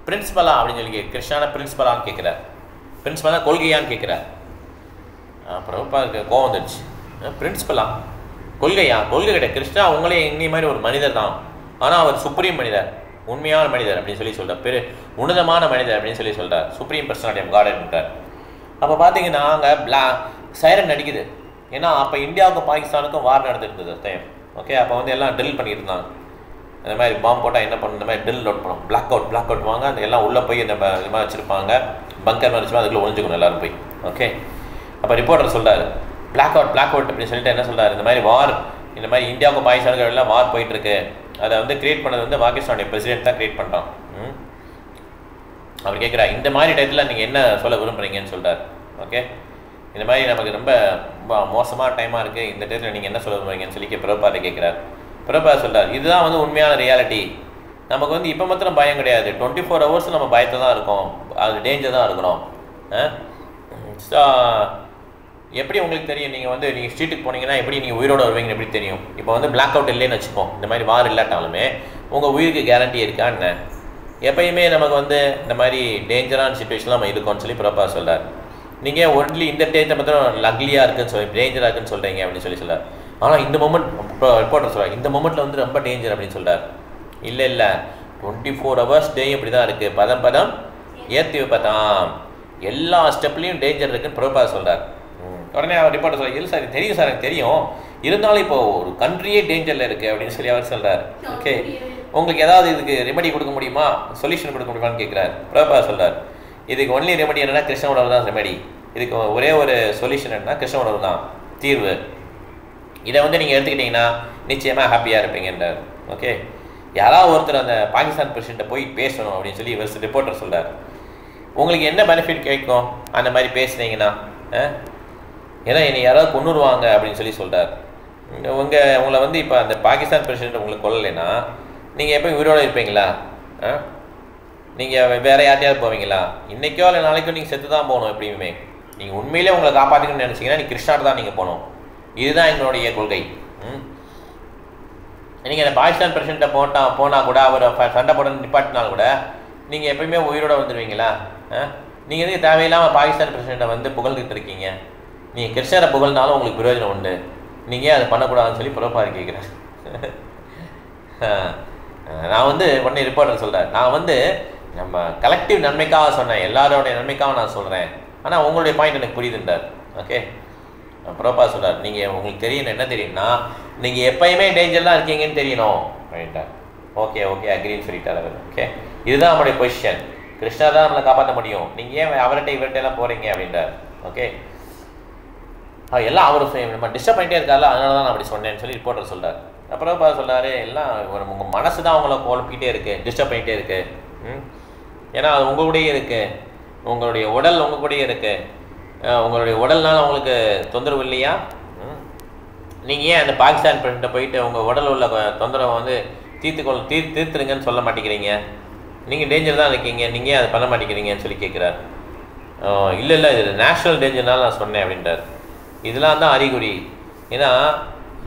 பிரின்சிபலா அப்படின்னு சொல்லி கிருஷ்ணானா பிரின்சிபலான்னு கேட்குறார். பிரின்சிபலா கொள்கையான்னு கேட்குறார். அப்புறம் கோவம் வந்துடுச்சு, பிரின்சிபலா கொள்கையா, கொள்கை கிடையாது, கிருஷ்ணா உங்களே எங்கேயும் மாதிரி ஒரு மனிதர் தான், ஆனால் அவர் சுப்ரீம் மனிதர், உண்மையான மனிதர் அப்படின்னு சொல்லி சொல்கிறார், உன்னதமான மனிதர் அப்படின்னு சொல்லி சொல்கிறார், சுப்ரீம் பர்சனாலிட்டி ஆஃப் காட் அப்படின்றார். அப்போ பார்த்தீங்கன்னா அங்கே சைரன் அடிக்குது. ஏன்னா அப்போ இந்தியாவுக்கும் பாகிஸ்தானுக்கும் வார் நடந்துருந்தது டைம். ஓகே, அப்போ வந்து எல்லாம் ட்ரில் பண்ணிட்டு இருந்தாங்க. அந்த மாதிரி பாம்பு போட்டால் என்ன பண்ணணும், இந்த மாதிரி ட்ரில் அவுட் பண்ணும், பிளாக் அவுட் வாங்க, அந்த எல்லாம் உள்ளே போய் இந்த இது மாதிரி வச்சுருப்பாங்க, பங்கர் மாதிரி வச்சுருப்பாங்க, அதுக்குள்ளே ஒழிஞ்சுக்கணும் எல்லோரும் போய். ஓகே, அப்போ ரிப்போர்ட்டர் சொல்கிறார் பிளாக் அவுட் அப்படின்னு சொல்லிட்டு என்ன சொல்கிறார், இந்த மாதிரி வார், இந்த மாதிரி இந்தியாவுக்கும் பாகிஸ்தானுக்கும் எல்லாம் வார் போயிட்டுருக்கு, அதை வந்து கிரியேட் பண்ணது வந்து பாகிஸ்தானுடைய பிரசிடென்ட் தான் கிரியேட் பண்ணுறான். அவர் கேட்குறார், இந்த மாதிரி டயத்தில் நீங்கள் என்ன சொல்ல விரும்புகிறீங்கன்னு சொல்கிறார். ஓகே, இந்த மாதிரி நமக்கு ரொம்ப மோசமான டைமாக இருக்குது, இந்த டயத்தில் நீங்கள் என்ன சொல்ல விரும்புறீங்கன்னு சொல்லி பிரபாத்தை கேட்குறார். பிரபா சொல்கிறார், இதுதான் வந்து உண்மையான ரியாலிட்டி. நமக்கு வந்து இப்போ மாத்திரம் பயம் கிடையாது, 24 hours நம்ம பயத்தை தான் இருக்கோம், அது டேஞ்சர் தான் இருக்கிறோம். ஸோ எப்படி உங்களுக்கு தெரியும், நீங்கள் வந்து நீங்கள் ஸ்ட்ரீட்டுக்கு போனீங்கன்னா எப்படி நீங்கள் உயிரோடு வருவீங்கன்னு எப்படி தெரியும்? இப்போ வந்து பிளாக் அவுட் இல்லைன்னு வச்சுப்போம், இந்த மாதிரி வார் இல்லாட்டாலுமே உங்கள் உயிருக்கு கேரண்டி இருக்கான்னு. எப்பயுமே நமக்கு வந்து இந்த மாதிரி டேஞ்சரான சுச்சுவேஷன்லாம் நம்ம இருக்கோம்னு சொல்லி பிரபா சொல்கிறார். நீங்கள் ஒன்லி இந்த டேத்தை மாத்திரம் லக்லியாக இருக்குன்னு சொல்லி டேஞ்சராக இருக்குன்னு சொல்கிறீங்க அப்படின்னு சொல்கிறார். ஆனால் இந்த மொமெண்ட் ரிப்போர்ட்டர் சொல்கிறார், இந்த மொமெண்ட்டில் வந்து ரொம்ப டேஞ்சர் அப்படின்னு சொல்கிறார். இல்லை 24 hours டே இப்படி தான் இருக்குது, பதம் பதம் ஏற்றி வைப்பதான், எல்லா ஸ்டெப்லேயும் டேஞ்சர் இருக்குன்னு பிரபா சொல்கிறார். உடனே அவர் ரிப்போர்ட்டர் சொல்கிறார், இல்லை சார் தெரியும் சார், எனக்கு தெரியும், இருந்தாலும் இப்போ ஒரு கண்ட்ரியே டேஞ்சரில் இருக்குது அப்படின்னு சொல்லி அவர் சொல்கிறார். ஓகே, உங்களுக்கு ஏதாவது இதுக்கு ரெமெடி கொடுக்க முடியுமா, சொல்யூஷன் கொடுக்க முடியுமான்னு கேட்குறாரு. பிரபா சொல்கிறார், இதுக்கு ஒன்லி ரெமெடி என்னென்னா கிருஷ்ண உணவு தான் ரெமெடி, இதுக்கு ஒரே ஒரு சொல்யூஷன் என்னன்னா கிருஷ்ண உணவு தான் தீர்வு. இதை வந்து நீங்கள் எடுத்துக்கிட்டிங்கன்னா நிச்சயமாக ஹாப்பியாக இருப்பீங்கன்றார். ஓகே, யாராவது ஒருத்தர் அந்த பாகிஸ்தான் பிரசிடெண்ட்டை போய் பேசணும் அப்படின்னு சொல்லி இவர் ரிப்போர்ட்டர் சொல்கிறார். உங்களுக்கு என்ன பெனிஃபிட் கிடைக்கும் அந்த மாதிரி பேசுனீங்கன்னா? ஏன்னா என்னை யாராவது கொண்டுருவாங்க அப்படின்னு சொல்லி சொல்கிறார். உங்களை வந்து இப்போ அந்த பாகிஸ்தான் பிரசிடெண்ட் உங்களுக்கு கொல்லலைன்னா நீங்கள் எப்போ உயிரோடு இருப்பீங்களா? நீங்கள் வேறு யார்ட்டையாவது போவீங்களா? இன்றைக்கோ இல்லை நாளைக்கோ நீங்கள் செத்து தான் போகணும். எப்படியுமே நீங்கள் உண்மையிலே உங்களை காப்பாற்றிக்கணும்னு நினச்சிங்கன்னா நீங்கள் கிருஷ்ணாட்ட தான் நீங்கள் போகணும். இதுதான் எங்களுடைய கொள்கை. நீங்கள் அந்த பாகிஸ்தான் பிரசிடெண்ட்டை போனால் கூட அவர் சண்டை போட நிப்பாட்டினாலும் கூட நீங்கள் எப்பயுமே உயிரோடு வந்துடுவீங்களா? நீங்கள் எதுக்கு தேவையில்லாமல் பாகிஸ்தான் பிரசிடெண்ட்டை வந்து புகழ்ந்துட்டு இருக்கீங்க? நீங்கள் கிருஷ்ணரை புகழ்னாலும் உங்களுக்கு பிரயோஜனம் உண்டு, நீங்கள் அதை பண்ணக்கூடாதுன்னு சொல்லி புறப்பாரு கேட்குறேன். நான் வந்து உடனே ரிப்போர்ட்டர் சொல்கிறேன், நான் வந்து நம்ம கலெக்டிவ் நன்மைக்காக சொன்னேன், எல்லாரோடைய நன்மைக்காக நான் சொல்கிறேன், ஆனால் உங்களுடைய பாயிண்ட் எனக்கு புரியுதுன்றார். ஓகே, புறப்பா சொல்கிறார், நீங்கள் உங்களுக்கு தெரியணும், என்ன தெரியும்னா நீங்கள் எப்பயுமே டேஞ்சர் தான் இருக்கீங்கன்னு தெரியணும் அப்படின்ட்டார். ஓகே அக்ரின்னு சொல்லிட்டார் அவர். ஓகே, இதுதான் நம்மளுடைய பொசிஷன், கிருஷ்ணா தான் நம்மளை காப்பாற்ற முடியும், நீங்கள் ஏன் அவர்கிட்ட இவர்கிட்டலாம் போகிறீங்க அப்படின்றார். ஓகே, எல்லாம் அவர் நம்ம டிஸ்டர்ப் பண்ணிட்டே இருக்கார்ல, அதனால தான் நான் அப்படி சொன்னேன்னு சொல்லி ரிப்போர்ட்டர் சொல்கிறார். அப்புறம் சொல்கிறாரு, எல்லாம் உங்கள் மனசு தான் உங்களை குழப்பிக்கிட்டே இருக்குது, டிஸ்டர்ப் பண்ணிகிட்டே இருக்குது. ஏன்னா அது உங்கள் கூடயே இருக்குது, உங்களுடைய உடல் உங்கள் கூடயே இருக்குது, உங்களுடைய உடல்னால உங்களுக்கு தொந்தரவு இல்லையா? நீங்கள் ஏன் அந்த பாகிஸ்தான் பிரசிடெண்ட்டை போயிட்டு உங்கள் உடல் உள்ள தொந்தரவை வந்து தீர்த்துருங்கன்னு சொல்ல மாட்டேங்கிறீங்க? நீங்கள் டேஞ்சர் தான் இருக்கீங்க, நீங்கள் அதை பண்ண மாட்டேங்கிறீங்கன்னு சொல்லி கேட்குறாரு. இல்லை இது நேஷ்னல் டேஞ்சர்னால நான் சொன்னேன் அப்படின்றார். இதெல்லாம் தான் அறிகுறி. ஏன்னா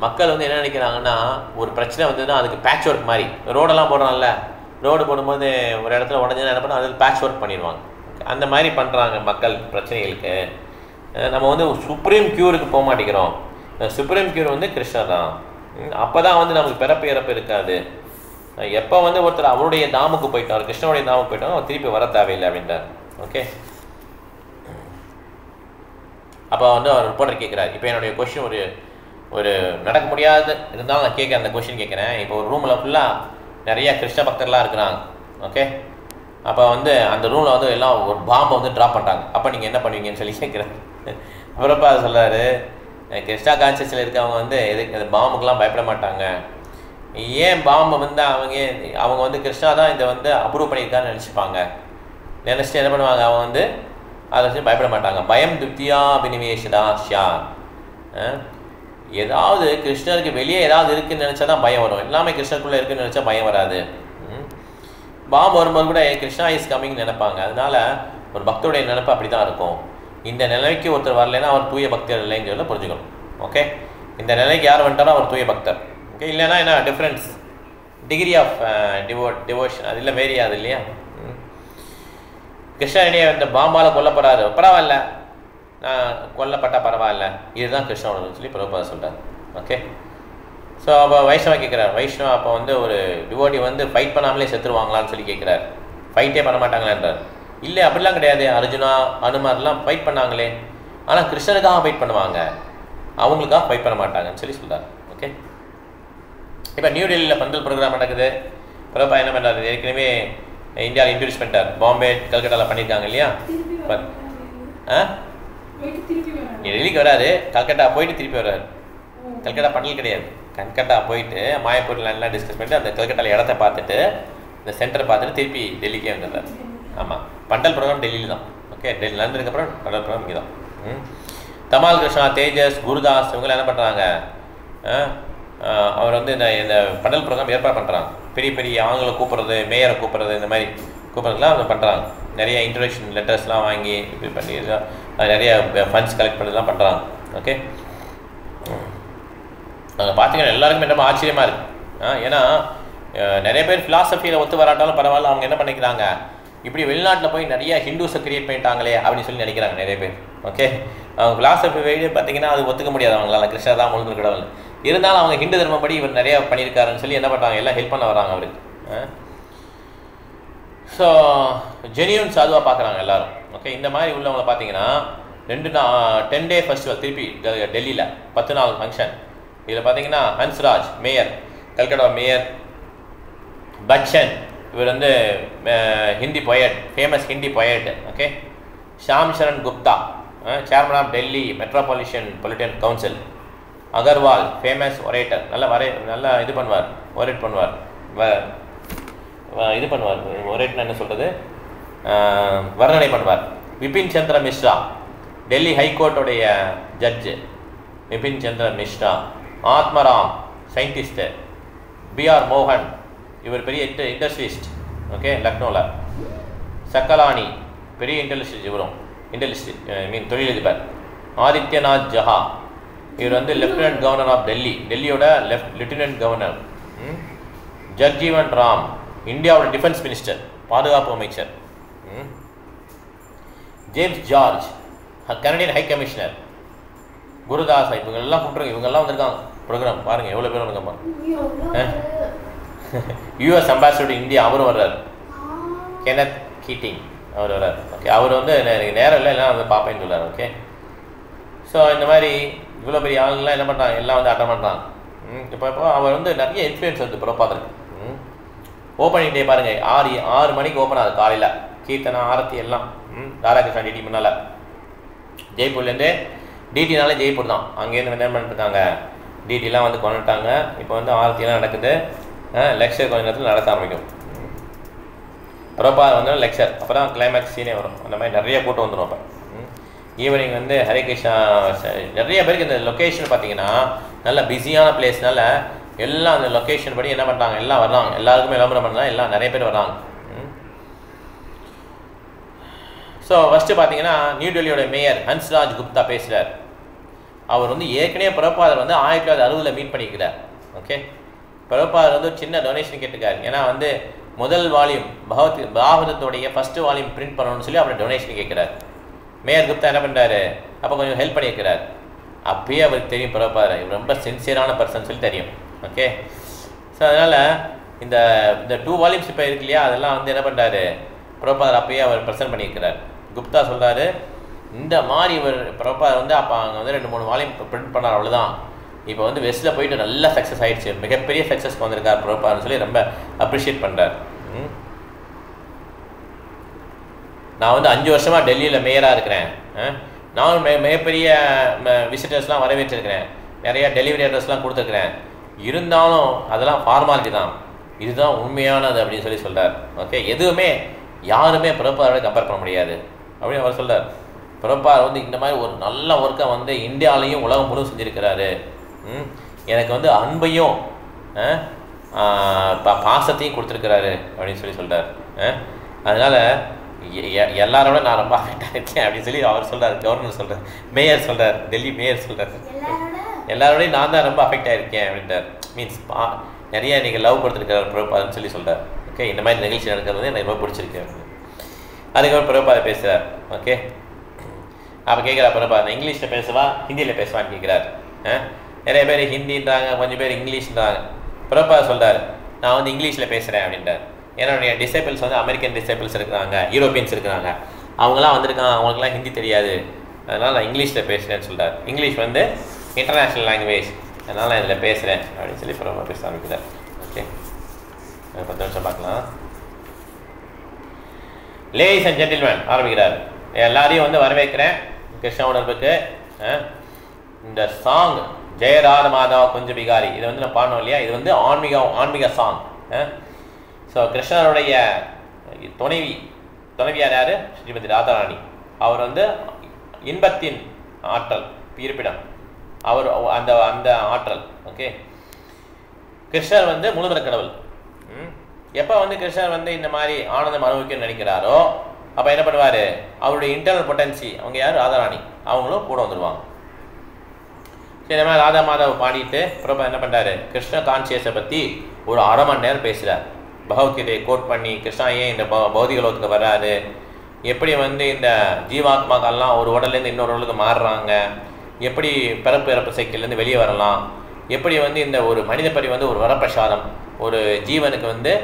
மக்கள் வந்து என்ன நினைக்கிறாங்கன்னா, ஒரு பிரச்சனை வந்ததுன்னா அதுக்கு பேட்ச் ஒர்க் மாதிரி, ரோடெல்லாம் போடுறோம்ல, ரோடு போடும்போது ஒரு இடத்துல உடஞ்சுன்னா என்ன பண்ணால் அதில் பேட்ச் ஒர்க் பண்ணிடுவாங்க. அந்த மாதிரி பண்ணுறாங்க மக்கள் பிரச்சனைகளுக்கு. நம்ம வந்து சுப்ரீம் க்யூருக்கு போக மாட்டேங்கிறோம். சுப்ரீம் க்யூர் வந்து கிருஷ்ணர் தான். அப்போ தான் வந்து நமக்கு பிறப்பு இறப்பு இருக்காது. எப்போ வந்து ஒருத்தர் அவருடைய தாமுக்கு போயிட்டார், கிருஷ்ணனுடைய தாமுக்கு போயிட்டாலும் அவர் திருப்பி வர தேவையில்லை அப்படின்றார். ஓகே, அப்போ வந்து அவர் ரிப்போர்ட்டர் கேட்குறாரு, இப்போ என்னுடைய கொஷின் ஒரு நடக்க முடியாது இருந்தாலும் நான் அந்த கொஷின் கேட்குறேன். இப்போ ஒரு ரூமில் ஃபுல்லாக நிறைய கிருஷ்ண பக்தர்லாம் இருக்கிறாங்க. ஓகே, அப்போ வந்து அந்த ரூமில் வந்து எல்லாம் ஒரு பாம்பை வந்து ட்ராப் பண்ணுறாங்க, அப்போ நீங்கள் என்ன பண்ணுவீங்கன்னு சொல்லி கேட்குறேன். அப்புறப்பா அது சொல்கிறாரு, கிருஷ்ணா கான்சியஸில் இருக்கவங்க வந்து எதுக்கு அந்த பாம்புக்கெலாம் பயப்பட மாட்டாங்க. ஏன் பாம்பை வந்து அவங்க வந்து கிருஷ்ணா தான் இதை வந்து அப்ரூவ் பண்ணியிருக்கான்னு நினச்சிப்பாங்க. நினச்சிட்டு என்ன பண்ணுவாங்க, அவங்க வந்து அதை வச்சு பயப்பட மாட்டாங்க. பயம் துப்தியா அபினிவேஷதா ஷா. ஏதாவது கிருஷ்ணருக்கு வெளியே ஏதாவது இருக்குதுன்னு நினச்சா தான் பயம் வரும், எல்லாமே கிருஷ்ணருக்குள்ளே இருக்குதுன்னு நினச்சா பயம் வராது. பாம்பு வரும்போது கூட கிருஷ்ணா இஸ் கம்மிங் நினைப்பாங்க. அதனால ஒரு பக்தருடைய நினைப்பு அப்படி தான் இருக்கும். இந்த நிலைக்கு ஒருத்தர் வரலைன்னா அவர் தூய பக்தர் இல்லைங்கிறத புரிஞ்சுக்கணும். ஓகே, இந்த நிலைக்கு யார் வந்துட்டாரோ அவர் தூய பக்தர். ஓகே, இல்லைன்னா என்ன டிஃப்ரென்ஸ் டிகிரி ஆஃப் டிவோஷன் அது இல்லை வேரி ஆகுது இல்லையா? கிருஷ்ணனுடைய இந்த பாம்பால் கொல்லப்படாது, பரவாயில்ல, கொல்லப்பட்டால் பரவாயில்ல, இதுதான் கிருஷ்ணனோட சொல்லி பிரபுபாதா சொல்கிறார். ஓகே, ஸோ அப்போ வைஷ்ணவா கேட்குறார், வைஷ்ணவா அப்போ வந்து ஒரு டிவோட்டி வந்து ஃபைட் பண்ணாமலே செத்துருவாங்களான்னு சொல்லி கேட்குறார். ஃபைட்டே பண்ண மாட்டாங்களான்றார். இல்லை அப்படிலாம் கிடையாது, அர்ஜுனா அனுமார்லாம் ஃபைட் பண்ணாங்களே, ஆனால் கிருஷ்ணனுக்காக ஃபைட் பண்ணுவாங்க, அவங்களுக்காக ஃபைட் பண்ண மாட்டாங்கன்னு சொல்லி சொல்கிறார். ஓகே, இப்போ நியூ டெல்லியில் பந்தல் ப்ரோக்ராம் நடக்குது. பிரபா என்ன பண்ணுறாரு, ஏற்கனவே இந்தியாவில் இன்ட்ரடியூஸ் பண்ணிட்டார், பாம்பே கல்கட்டாவில் பண்ணியிருக்காங்க இல்லையா? டெல்லிக்கு வராரு, கல்கட்டா போயிட்டு திருப்பி வர்றாரு. கல்கட்டா பண்ணல் கிடையாது, கல்கட்டா போயிட்டு மாயப்பூர்லாம் டிஸ்கஸ் பண்ணிட்டு அந்த கல்கட்டாவில் இடத்த பார்த்துட்டு இந்த சென்டரை பார்த்துட்டு திருப்பி டெல்லிக்கே வந்துடுறாரு. ஆமாம், பண்டல் ப்ரோக்ராம் டெல்லியில் தான். ஓகே, டெல்லி நடந்ததுக்கப்புறம் பண்டல் ப்ரோக்ராம் இங்கே தான். தமால் கிருஷ்ணா, தேஜஸ், குருதாஸ் இவங்களாம் என்ன பண்ணுறாங்க, அவர் வந்து இந்த பண்டல் ப்ரோக்ராம் ஏற்பாடு பண்ணுறாங்க. பெரிய பெரிய ஆண்களை கூப்பிட்றது, மேயரை கூப்பிட்றது, இந்த மாதிரி கூப்பிட்றதுலாம் அவங்க பண்ணுறாங்க. நிறைய இன்ட்ரடக்ஷன் லெட்டர்ஸ்லாம் வாங்கி இப்படி பண்ணி நிறைய ஃபண்ட்ஸ் கலெக்ட் பண்ணுறதுலாம் பண்ணுறாங்க. ஓகே, அங்கே பார்த்தீங்கன்னா எல்லாருக்குமே ரொம்ப ஆச்சரியமாக இருக்குது. ஏன்னா நிறைய பேர் ஃபிலாசபியில் ஒத்து வராட்டாலும் பரவாயில்ல, அவங்க என்ன பண்ணிக்கிறாங்க, இப்படி வெளிநாட்டில் போய் நிறைய ஹிந்துஸை கிரியேட் பண்ணிட்டாங்களே அப்படின்னு சொல்லி நினைக்கிறாங்க நிறைய பேர். ஓகே, அவங்க ஃபிலாசபி வெளியே பார்த்தீங்கன்னா அது ஒத்துக்க முடியாது அவங்களால, கிருஷ்ணர் தான் முழுக்க கடவுள். இருந்தாலும் அவங்க ஹிந்து தர்மப்படி இவர் நிறையா பண்ணியிருக்காருன்னு சொல்லி என்ன பண்ணுறாங்க, எல்லாம் ஹெல்ப் பண்ண வராங்க அவருக்கு. ஸோ ஜெனியூன் சாதுவாக பார்க்குறாங்க எல்லோரும். ஓகே, இந்த மாதிரி உள்ளவங்களை பார்த்தீங்கன்னா 10 டே ஃபெஸ்டிவல் திருப்பி டெல்லியில் 10 நாள் ஃபங்க்ஷன். இதில் பார்த்தீங்கன்னா ஹன்ஸ்ராஜ் மேயர், கல்கட்டா மேயர், பச்சன் இவர் வந்து Hindi poet, famous Hindi poet. Okay, Sham Charan Gupta chairman of Delhi metropolitan council, Agarwal famous orator, நல்லா இது பண்ணுவார், ஒரேட் பண்ணுவார், இது பண்ணுவார், ஒரேட்னா என்ன சொல்கிறது, வர்ணனை பண்ணுவார். Vipin Chandra Mishra Delhi ஹைகோர்ட்டுடைய judge Vipin Chandra Mishra. Atmaram scientist. PR மோகன் இவர் பெரிய இண்டஸ்ட்ரியலிஸ்ட். ஓகே, லக்னோவில். சக்கலானி பெரிய இண்டஸ்ட்ரியலிஸ்ட், இவரும் இண்டஸ்ட்ரி தொழிலதிபர். ஆதித்யநாத் ஜஹா இவர் வந்து லெஃப்டினன்ட் கவர்னர் ஆஃப் டெல்லியோட லெஃப்டினன்ட் கவர்னர். ஜக்ஜீவன் ராம் இந்தியாவோட டிஃபென்ஸ் மினிஸ்டர், பாதுகாப்பு அமைச்சர். James George Canadian high commissioner. Gurudas இவங்கெல்லாம் கூப்பிட்ருங்க, இவங்கெல்லாம் வந்திருக்காங்க ப்ரோக்ராம். பாருங்கள் எவ்வளோ பேர் வந்திருக்காங்க. யூஎஸ் அம்பாசிடர் இந்தியா அவரும் வர்றார். கெனத் கீட்டிங் அவர் வர்றார். ஓகே, அவர் வந்து எனக்கு நேரம் இல்லை, எல்லாம் வந்து பார்ப்பேன்னு சொல்கிறார். ஓகே, ஸோ இந்த மாதிரி இவ்வளோ பெரிய ஆளுங்கள்லாம் என்ன பண்ணுறாங்க, எல்லாம் வந்து அட்டன் பண்ணுறாங்க. இப்போ அவர் வந்து நிறைய இன்ஃப்ளூயன்ஸ் வந்து ப்ரோபாதருக்கு. ஓப்பனிங் டே பாருங்கள், 6 மணிக்கு ஓப்பன் ஆகுது காலையில். கீர்த்தனா ஆரத்தி எல்லாம் தாராகிருஷ்ணா டிடி முன்னால். ஜெய்ப்பூர்லேருந்து டிடினாலே ஜெய்ப்பூர் தான், அங்கேருந்து என்ன பண்ணிட்டுருக்காங்க, டிடிலாம் வந்து கொண்டுட்டாங்க. இப்போ வந்து ஆரத்தியெல்லாம் நடக்குது. லெக்சர் கொஞ்சம் நேரத்தில் நடத்த ஆரம்பிக்கும். ப்ரோபாத் வந்து லெக்சர், அப்புறம் கிளைமேக்ஸ் சீனே வரும். அந்த மாதிரி நிறைய கூட்டம் வந்துடும். அப்போ ஈவினிங் வந்து ஹரே கிருஷ்ணா. நிறைய பேருக்கு இந்த லொக்கேஷன் பார்த்தீங்கன்னா நல்ல பிஸியான பிளேஸ்னால எல்லாம் அந்த லொக்கேஷன் படி என்ன பண்ணுறாங்க, எல்லாம் வர்றாங்க. எல்லாருக்குமே விளம்பரம் பண்ணலாம், எல்லாம் நிறைய பேர் வர்றாங்க. ஸோ ஃபஸ்ட்டு பார்த்தீங்கன்னா நியூ டெல்லியோட மேயர் ஹன்ஸ்ராஜ் குப்தா பேசுகிறார். அவர் வந்து ஏற்கனவே பிரபாதர் வந்து 1960 மீட் பண்ணிக்கிறார். ஓகே, பிரபாதர் வந்து ஒரு சின்ன டொனேஷன் கேட்டுக்கார். ஏன்னா வந்து முதல் வால்யூம் பாகவதத்தோடைய ஃபஸ்ட்டு வால்யூம் பிரிண்ட் பண்ணணும்னு சொல்லி அவர் டொனேஷன் கேட்குறார். மேயர் குப்தா என்ன பண்ணுறாரு, அப்போ கொஞ்சம் ஹெல்ப் பண்ணியிருக்கிறார். அப்பயே அவருக்கு தெரியும் பிரபாதர் இவர் ரொம்ப சின்சியரான பர்சன் சொல்லி தெரியும். ஓகே, ஸோ அதனால் இந்த 2 வால்யூம்ஸ் இப்போ இருக்கு இல்லையா, அதெல்லாம் வந்து என்ன பண்ணுறாரு பிரபாதர் அப்பயே அவர் ப்ரெசென்ட் பண்ணியிருக்கிறார். குப்தா சொல்கிறாரு, இந்த மாதிரி இவர் பிரபாதர் வந்து அப்போ அங்கே வந்து 2-3 வால்யூம் பிரிண்ட் பண்ணார், அவ்வளோதான். இப்போ வந்து வெஸ்ட்டில் போயிட்டு நல்லா சக்ஸஸ் ஆகிடுச்சு, மிகப்பெரிய சக்ஸஸ் வந்திருக்கார் பிரபாதர்னு சொல்லி ரொம்ப அப்ரிஷியேட் பண்ணுறார். நான் வந்து 5 வருஷமாக டெல்லியில் மேயராக இருக்கிறேன். நானும் மிகப்பெரிய விசிட்டர்ஸ்லாம் வரவேற்றிருக்கிறேன், நிறையா டெலிவரி அட்ரஸ்லாம் கொடுத்துருக்குறேன். இருந்தாலும் அதெல்லாம் ஃபார்மாலிட்டி தான், இதுதான் உண்மையானது அப்படின்னு சொல்லி சொல்கிறார். ஓகே, எதுவுமே யாருமே பிரபாதரோட கம்பேர் பண்ண முடியாது அப்படின்னு அவர் சொல்கிறார். பிரபாதர் வந்து இந்த மாதிரி ஒரு நல்ல ஒர்க்கை வந்து இந்தியாவிலையும் உலகம் முழு செஞ்சுருக்கிறாரு. எனக்கு வந்து அன்பையும் பாசத்தையும் கொடுத்துருக்கிறாரு அப்படின்னு சொல்லி சொல்கிறார். அதனால் எல்லாரோட நான் ரொம்ப அஃபெக்டாக இருக்கேன் அப்படின்னு சொல்லி அவர் சொல்கிறார். கவர்னர் சொல்கிறார், மேயர் சொல்கிறார், டெல்லி மேயர் சொல்கிறார், எல்லாரோடையும் நான் தான் ரொம்ப அஃபெக்ட் ஆகிருக்கேன் அப்படின்ட்டார். மீன்ஸ் நிறைய நீங்கள் லவ் கொடுத்துருக்காரு பிரபாதர்னு சொல்லி சொல்கிறார். ஓகே, இந்த மாதிரி நிகழ்ச்சி நடக்கிறது எனக்கு ரொம்ப பிடிச்சிருக்கு. அதுக்கப்புறம் பிரபாதர் பேசுகிறார். ஓகே, அப்போ கேட்குறா பிரபாதர் இங்கிலீஷில் பேசுவா ஹிந்தியில் பேசுவான்னு கேட்குறாரு. நிறைய பேர் ஹிந்தின்றாங்க, கொஞ்சம் பேர் இங்கிலீஷ்ன்றாங்க. பிரபாதர் சொல்கிறார், நான் வந்து இங்கிலீஷில் பேசுகிறேன் அப்படின்ட்டார். என்னுடைய டிசேபிள்ஸ் வந்து அமெரிக்கன் டிசேபிள்ஸ் இருக்கிறாங்க, யூரோப்பியன்ஸ் இருக்கிறாங்க, அவங்களாம் வந்திருக்காங்க, அவங்களுக்குலாம் ஹிந்தி தெரியாது, அதனால் நான் இங்கிலீஷில் பேசுகிறேன்னு சொல்கிறார். இங்கிலீஷ் வந்து இன்டர்நேஷ்னல் லாங்குவேஜ், அதனால் நான் இதில் பேசுகிறேன் அப்படின்னு சொல்லி பிரபாதர் பேச ஆரம்பிக்கிறார். ஓகே, 10 நிமிஷம் பார்க்கலாம். லேடிஸ் அண்ட் ஜென்டில்மேன் ஆரம்பிக்கிறார். எல்லாரையும் வந்து வரவேற்கிறேன் கிருஷ்ண உணர்வுக்கு. இந்த சாங் ஜெயராத மாதவ கொஞ்சம் பிகாரி, இதை வந்து நான் பாடணும் இல்லையா, இது வந்து ஆன்மீக சாங். ஸோ கிருஷ்ணருடைய துணைவி துணைவியார் யார்? ஸ்ரீமதி ராதாராணி. அவர் வந்து இன்பத்தின் ஆற்றல் இருப்பிடம், அவர் அந்த அந்த ஆற்றல். ஓகே, கிருஷ்ணர் வந்து முழுமுதற் கடவுள். எப்போ வந்து கிருஷ்ணர் வந்து இந்த மாதிரி ஆனந்தம் அனுபவிக்கணும்னு நினைக்கிறாரோ அப்போ என்ன பண்ணுவார்? அவருடைய இன்டர்னல் பொட்டன்சி, அவங்க யார்? ராதாராணி, அவங்களும் கூட வந்துடுவாங்க. சரி, இந்த மாதிரி ராதா மாதாவை பாடிட்டு பிரபா என்ன பண்ணுறாரு? கிருஷ்ண கான்சியஸை பற்றி ஒரு 1/2 மணி நேரம் பேசுகிறார். பகவத்கீதையை கோட் பண்ணி கிருஷ்ணா ஏன் இந்த பௌதிக லோகத்துக்கு வர்றாரு, எப்படி வந்து இந்த ஜீவாத்மாக்கள்லாம் ஒரு உடல்லேருந்து இன்னொரு உடலுக்கு மாறுறாங்க, எப்படி பிறப்பு இறப்பு சைக்கிள்லேருந்து வெளியே வரலாம், எப்படி வந்து இந்த ஒரு மனித பிறவி வந்து ஒரு வரப்பிரசாதம், ஒரு ஜீவனுக்கு வந்து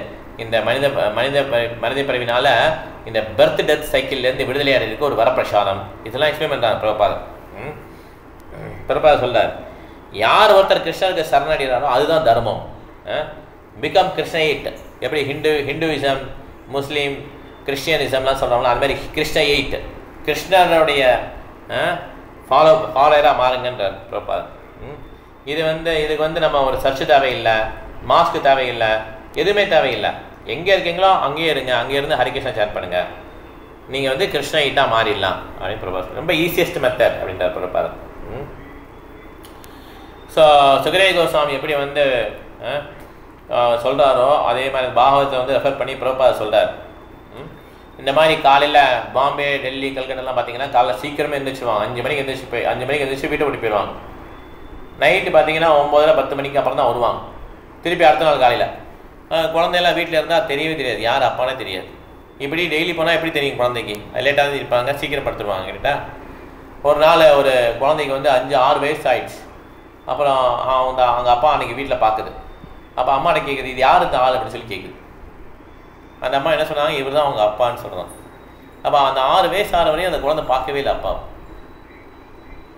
இந்த மனித பிறவினால் இந்த பர்த் டெத் சைக்கிள்லேருந்து விடுதலையாகிறதுக்கு ஒரு வரப்பிரசாதம். இதெல்லாம் எக்ஸ்பிளைன் பண்ணுறாங்க பிரபாதம். பிரபாதம் சொல்கிறார், யார் ஒருத்தர் கிருஷ்ணருக்கு சரணடைகிறாரோ அதுதான் தர்மம். பிகம் கிருஷ்ணயிட். எப்படி ஹிந்துவிசம், முஸ்லீம், கிறிஸ்டியனிசம்லாம் சொல்கிறாங்களோ அது மாதிரி கிருஷ்ணயிட், கிருஷ்ணனுடைய ஃபாலோவராக மாறுங்கன்றார் பிரபாதம். இது வந்து இதுக்கு வந்து நம்ம ஒரு சர்ச்சு தேவையில்லை, மாஸ்க்கு தேவையில்லை, எதுவுமே தேவையில்லை. எங்கே இருக்கீங்களோ அங்கேயே இருங்க, அங்கே இருந்து ஹரிகிருஷ்ணா சேட் பண்ணுங்கள், நீங்கள் வந்து கிருஷ்ணயிட்டாக மாறிடலாம் அப்படின்னு பிரபாதம். ரொம்ப ஈஸியஸ்ட் மெத்தட் அப்படின்றார் பிரபாதம். ஸோ சுகதேவ கோஸ்வாமி எப்படி வந்து சொல்கிறாரோ அதே மாதிரி பாகவத்தை வந்து ரெஃபர் பண்ணி பிரபாதம் சொல்கிறார். இந்த மாதிரி காலையில் பாம்பே, டெல்லி, கல்கட்டாலாம் பார்த்தீங்கன்னா காலைல சீக்கிரமே எழுந்திரிச்சிடுவாங்க. 5 மணிக்கு எழுந்திரிச்சு வீட்டை ஓடி போயிடுவாங்க. நைட்டு பார்த்தீங்கன்னா 9, 10 மணிக்கு அப்புறம் தான் வருவாங்க. திருப்பி அடுத்த நாள் காலையில் குழந்தையெல்லாம் வீட்டில் இருந்தால் தெரியவே தெரியாது, யார் அப்பானே தெரியாது. இப்படி டெய்லி போனால் எப்படி தெரியும் குழந்தைக்கு? லேட்டாக தான் இருப்பாங்க, சீக்கிரம் படுத்துருவாங்க. கிட்ட ஒரு நாள் ஒரு குழந்தைக்கு வந்து 5-6 வயசு ஆயிடுச்சு. அப்புறம் அவங்க அப்பா அன்றைக்கி வீட்டில் பார்க்குது. அப்போ அம்மாட்ட கேட்குது, இது யார் இந்த ஆள் அப்படின்னு சொல்லி கேட்குது. அந்த அம்மா என்ன சொன்னாங்க, இவர் தான் அவங்க அப்பான்னு சொல்கிறாங்க. அப்போ அந்த 6 வயசு ஆகிற வரையும் அந்த குழந்தை பார்க்கவே இல்லை அப்பா.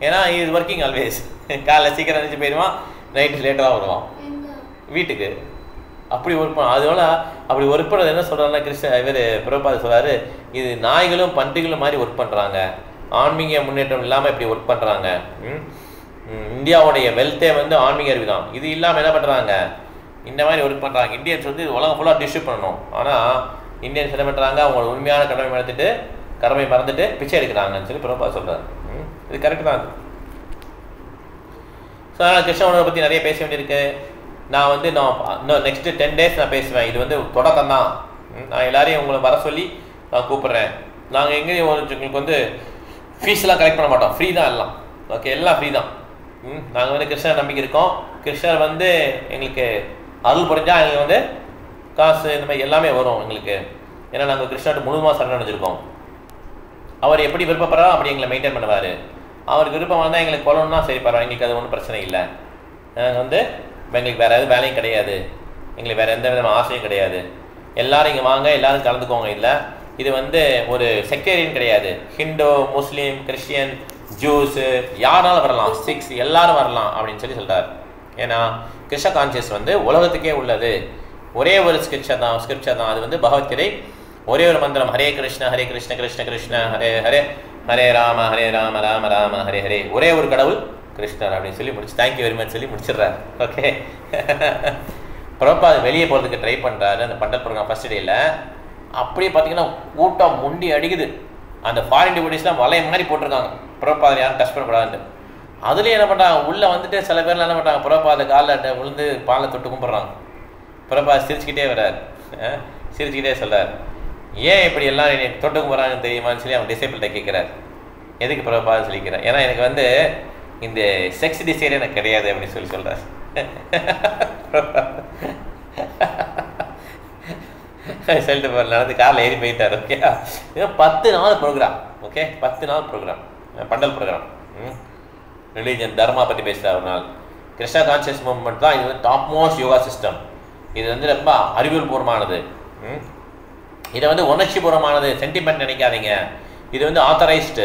ஏன்னா இது ஒர்க்கிங் ஆல்வேஸ். காலைல சீக்கிரம் எழுந்திரிச்சு போயிடுவான், நைட்டு லேட்டாக வருவான் வீட்டுக்கு. அப்படி ஒர்க் பண்ண அதோட அப்படி ஒர்க் பண்ணுறது என்ன சொல்கிறாங்கன்னா இவர் பிரபாத் சொல்கிறாரு, இது நாய்களும் பன்றிகளும் மாதிரி ஒர்க் பண்ணுறாங்க, ஆன்மீக முன்னேற்றம் இல்லாமல் இப்படி ஒர்க் பண்ணுறாங்க. இந்தியாவுடைய வெல்த்தே வந்து ஆன்மீக அறிவு தான். இது இல்லாமல் என்ன பண்ணுறாங்க, இந்த மாதிரி ஒர்க் பண்ணுறாங்க. இந்தியன்ஸ் வந்து உலகம் ஃபுல்லாக டிஸ்ட்ரிபியூட் பண்ணணும். ஆனால் இந்தியன்ஸ் என்ன பண்ணுறாங்க, அவங்களோட உண்மையான கடமை மறந்துட்டு பிச்சை எடுக்கிறாங்கன்னு சொல்லி பிரபாத் சொல்கிறார். இது கரெக்டு தான். ஸோ அதனால் கிருஷ்ண உணவை பற்றி நிறைய பேச வேண்டியிருக்கு. நான் வந்து இன்னும் நெக்ஸ்ட்டு 10 days நான் பேசுவேன். இது வந்து தொடக்கம் தான். நான் எல்லாரையும் உங்களை வர சொல்லி நான் கூப்பிட்றேன். நாங்கள் எங்கேயும் உங்களுக்கு வந்து ஃபீஸ்லாம் கலெக்ட் பண்ண மாட்டோம், ஃப்ரீ தான் எல்லாம். ஓகே, எல்லாம் ஃப்ரீ தான். நாங்கள் வந்து கிருஷ்ணர் நம்பிக்கை இருக்கோம். கிருஷ்ணர் வந்து எங்களுக்கு அருள் புரிஞ்சால் எங்களுக்கு வந்து காசு இந்த மாதிரி எல்லாமே வரும் எங்களுக்கு. ஏன்னா நாங்கள் கிருஷ்ணர்கிட்ட முழுமையாக சரணடைஞ்சிருக்கோம். அவர் எப்படி விருப்பப்படுறாரோ அப்படி எங்களை மெயின்டைன் பண்ணுவார். அவருக்கு விருப்பம் வந்தால் எங்களுக்கு கொள்ளணும்னா சரி பரவாயில்ல, எங்களுக்கு அது ஒன்றும் பிரச்சனை இல்லை. வந்து எங்களுக்கு வேறு எதுவும் வேலையும் கிடையாது, எங்களுக்கு வேறு எந்த விதமான ஆசையும் கிடையாது. எல்லோரும் இங்கே வாங்க, எல்லோரும் கலந்துக்கோங்க. இல்லை, இது வந்து ஒரு செக்டேரியன் கிடையாது. ஹிந்து, முஸ்லீம், கிறிஸ்டியன், ஜூஸு யாராலும் வரலாம், சிக்ஸ் எல்லாரும் வரலாம் அப்படின்னு சொல்லி சொல்கிறார். ஏன்னா கிருஷ்ண கான்சியஸ் வந்து உலகத்துக்கே உள்ளது. ஒரே ஒரு ஸ்கிரிப்சர் தான். அது வந்து பகவத்கீதை. ஒரே ஒரு மந்திரம், ஹரே கிருஷ்ண ஹரே கிருஷ்ண கிருஷ்ண கிருஷ்ண ஹரே ஹரே, ஹரே ராம ராம ராம ஹரே ஹரே. ஒரே ஒரு கடவுள் கிருஷ்ணர் அப்படின்னு சொல்லி முடிச்சு தேங்க்யூ வெரி மச் சொல்லி முடிச்சிடுறாரு. ஓகே, பிரபாத் வெளியே போகிறதுக்கு ட்ரை பண்ணுறாரு அந்த பண்டல் ப்ரோக்ராம் ஃபர்ஸ்ட் டேயில். அப்படியே பார்த்தீங்கன்னா கூட்டம் முண்டி அடிக்குது. அந்த ஃபாரின் டிவோட்டிஸ்லாம் வலைய மாதிரி போட்டிருக்காங்க, பிரபாத் யாரும் டச் பண்ணக்கூடாதுன்னு. அதுலேயும் என்ன பண்ணுறாங்க, உள்ளே வந்துட்டு சில பேர்லாம் என்ன பண்ணுறாங்க, பிரபாத் காலில் விழுந்து பாலை தொட்டு கும்பிட்றாங்க. பிரபாத் சிரிச்சுக்கிட்டே வர்றார், சிரிச்சுக்கிட்டே சொல்கிறார், ஏன் இப்படி எல்லாம் என்னை தொட்டு கும்பிட்றாங்கன்னு தெரியுமான்னு சொல்லி அவன் டிசைபிள்கிட்ட கேட்குறார். எதுக்கு பிரபாத் சொல்லிக்கிறேன், ஏன்னா எனக்கு வந்து இந்த செக்ஸ் டிசைர் எனக்கு கிடையாது அப்படின்னு சொல்லி சொல்கிறார். சொல்லிட்டு நடந்து காரில் ஏறி போயிட்டார். ஓகே, இது 10 நாள் ப்ரோக்ராம். ஓகே, 10 நாள் ப்ரோக்ராம், பண்டல் ப்ரோக்ராம். ரிலீஜன் தர்மா பற்றி பேசுகிறார் ஒரு நாள். கிருஷ்ணா கான்சியஸ் மூவ்மெண்ட் தான் இது வந்து டாப் மோஸ்ட் யோகா சிஸ்டம். இது வந்து ரொம்ப அறிவியல் பூர்வமானது. இதை வந்து உணர்ச்சி பூர்வமானது, சென்டிமெண்ட் நினைக்காதீங்க. இது வந்து ஆத்தரைஸ்டு,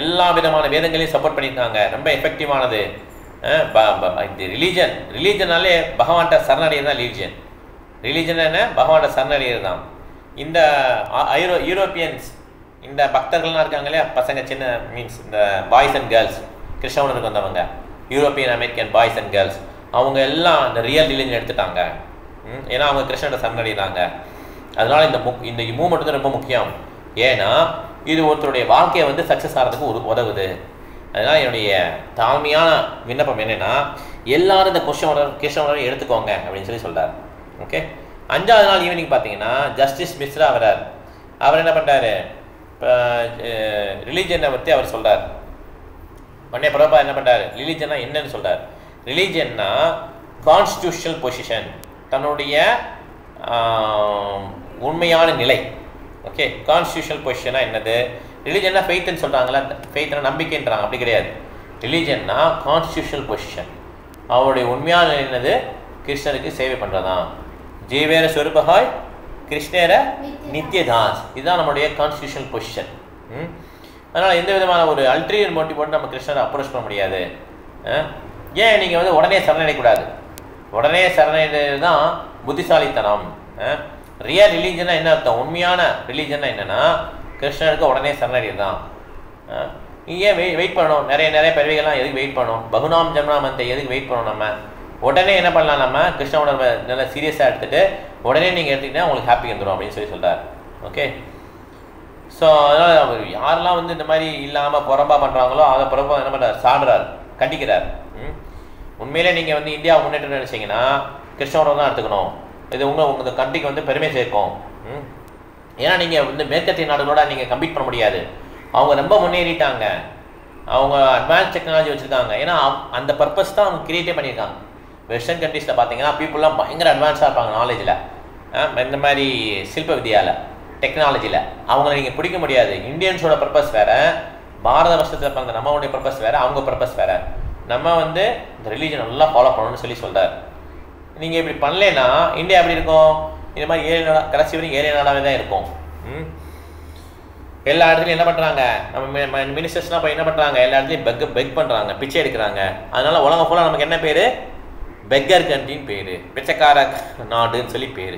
எல்லா விதமான வேதங்களையும் சப்போர்ட் பண்ணியிருக்காங்க, ரொம்ப எஃபெக்டிவானது. ரிலீஜனாலே பகவான்கிட்ட சரணடைகிறது தான் ரிலீஜன். ரிலீஜன் என்ன, பகவான்கிட்ட சரணடைகிறது தான். இந்த யூரோப்பியன்ஸ், இந்த பக்தர்கள்லாம் இருக்காங்க இல்லையா, பசங்க சின்ன மீன்ஸ் இந்த பாய்ஸ் அண்ட் கேர்ள்ஸ், கிருஷ்ணவனுக்கு வந்தவங்க, European American boys and girls, அவங்க எல்லாம் இந்த ரியல் ரிலீஜன் எடுத்துட்டாங்க. ஏன்னா அவங்க கிருஷ்ணனை சரணடைகிறாங்க. அதனால் இந்த மூவ்மெண்ட் வந்து ரொம்ப முக்கியம். ஏன்னா இது ஒருத்தருடைய வாழ்க்கையை வந்து சக்ஸஸ் ஆகிறதுக்கு உதவுது. அதனால் என்னுடைய தாழ்மையான விண்ணப்பம் என்னென்னா எல்லாரும் இந்த கிருஷ்ண எடுத்துக்கோங்க அப்படின்னு சொல்லி சொல்கிறார். ஓகே. 5வது நாள் ஈவினிங் பார்த்தீங்கன்னா ஜஸ்டிஸ் மிஸ்ரா வரார். அவர் என்ன பண்ணுறாரு, இப்போ ரிலீஜனை பற்றி அவர் சொல்கிறார். உடனே பிரபா என்ன பண்ணுறாரு, ரிலீஜன்னா என்னன்னு சொல்கிறார். ரிலீஜன்னா கான்ஸ்டியூஷனல் பொசிஷன், தன்னுடைய உண்மையான நிலை. ஓகே. கான்ஸ்டியூஷனல் பொசிஷனாக என்னது, ரிலீஜன்னா ஃபெய்த்துன்னு சொல்கிறாங்களா, ஃபெய்த்னா நம்பிக்கைன்றாங்க, அப்படி கிடையாது. ரிலீஜன்னா கான்ஸ்டியூஷனல் பொசிஷன், அவருடைய உண்மையான நிலை என்னது, கிருஷ்ணருக்கு சேவை பண்ணுறதான். ஜீவேர சொருபகாய் கிருஷ்ணேர நித்யதாஸ், இதுதான் நம்மளுடைய கான்ஸ்டியூஷனல் பொசிஷன். அதனால் எந்த விதமான ஒரு அல்ட்ரியர் மோட்டிவ் போட்டு நம்ம கிருஷ்ணரை அப்ரோச் பண்ண முடியாது. ஏன் நீங்கள் வந்து உடனே சரணடையக்கூடாது, உடனே சரணடைகிறது தான் புத்திசாலித்தனம். ரியல் ரிலீஜனா என்ன அர்த்தம், உண்மையான ரிலீஜனா என்னென்னா கிருஷ்ணருக்கு உடனே சரணடைகிறது தான். ஏன் வெயிட் பண்ணணும், நிறைய பிறவிகள்லாம் எதுக்கு வெயிட் பண்ணணும், பகுநாம் ஜன்மாமந்தை எதுக்கு வெயிட் பண்ணணும், நம்ம உடனே என்ன பண்ணலாம், நம்ம கிருஷ்ண உணர்வை நல்லா சீரியஸாக எடுத்துகிட்டு உடனே நீங்கள் எடுத்துக்கிட்டா உங்களுக்கு ஹாப்பி வந்துடும் அப்படின்னு சொல்லி சொல்கிறார். ஓகே. ஸோ அதனால் அவர் யாரெல்லாம் வந்து இந்த மாதிரி இல்லாமல் புறம்பா பண்ணுறாங்களோ அதை புறம்பா என்ன பண்ணுறார், சாடுறார், கண்டிக்கிறார். உண்மையிலே நீங்கள் வந்து இந்தியாவை முன்னேற்றம் நினைச்சிங்கன்னா கிருஷ்ண உணர்வு தான் எடுத்துக்கணும். இது உங்கள் கண்ட்ரிக்கு வந்து பெருமை சேர்க்கும். ஏன்னா நீங்கள் வந்து மேற்கத்திய நாடுகளோட நீங்கள் கம்பீட் பண்ண முடியாது. அவங்க ரொம்ப முன்னேறிட்டாங்க, அவங்க அட்வான்ஸ் டெக்னாலஜி வச்சுருக்காங்க. ஏன்னா அந்த பர்பஸ் தான் அவங்க கிரியேட்டே பண்ணியிருக்காங்க. வெஸ்டர்ன் கண்ட்ரீஸில் பார்த்தீங்கன்னா பீப்புளெலாம் பயங்கர அட்வான்ஸாக இருப்பாங்க நாலேஜில், இந்த மாதிரி சில்ப வித்யாவில், டெக்னாலஜியில். அவங்கள நீங்கள் பிடிக்க முடியாது. இந்தியன்ஸோட பர்பஸ் வேறு, பாரத வருஷத்தில் பிறந்த நம்மளுடைய பர்பஸ் வேறு, அவங்க பர்பஸ் வேறு. நம்ம வந்து இந்த ரிலீஜன் நல்லா ஃபாலோ பண்ணணும்னு சொல்லி சொல்கிறார். நீங்கள் இப்படி பண்ணலைன்னா இந்தியா எப்படி இருக்கும், இந்த மாதிரி 7 நாடாக கடைசி வரைக்கும் 7 நாடாகவே தான் இருக்கும். எல்லா இடத்துலையும் என்ன பண்ணுறாங்க, நம்ம மினிஸ்டர்ஸ்லாம் போய் என்ன பண்ணுறாங்க, எல்லா இடத்துலையும் பெக் பண்ணுறாங்க, பிச்சை எடுக்கிறாங்க. அதனால் உலகம் ஃபுல்லாக நமக்கு என்ன பேர், பெக்கர் கண்ட்ரின்னு பேர், பிச்சைக்கார நாடுன்னு சொல்லி பேர்.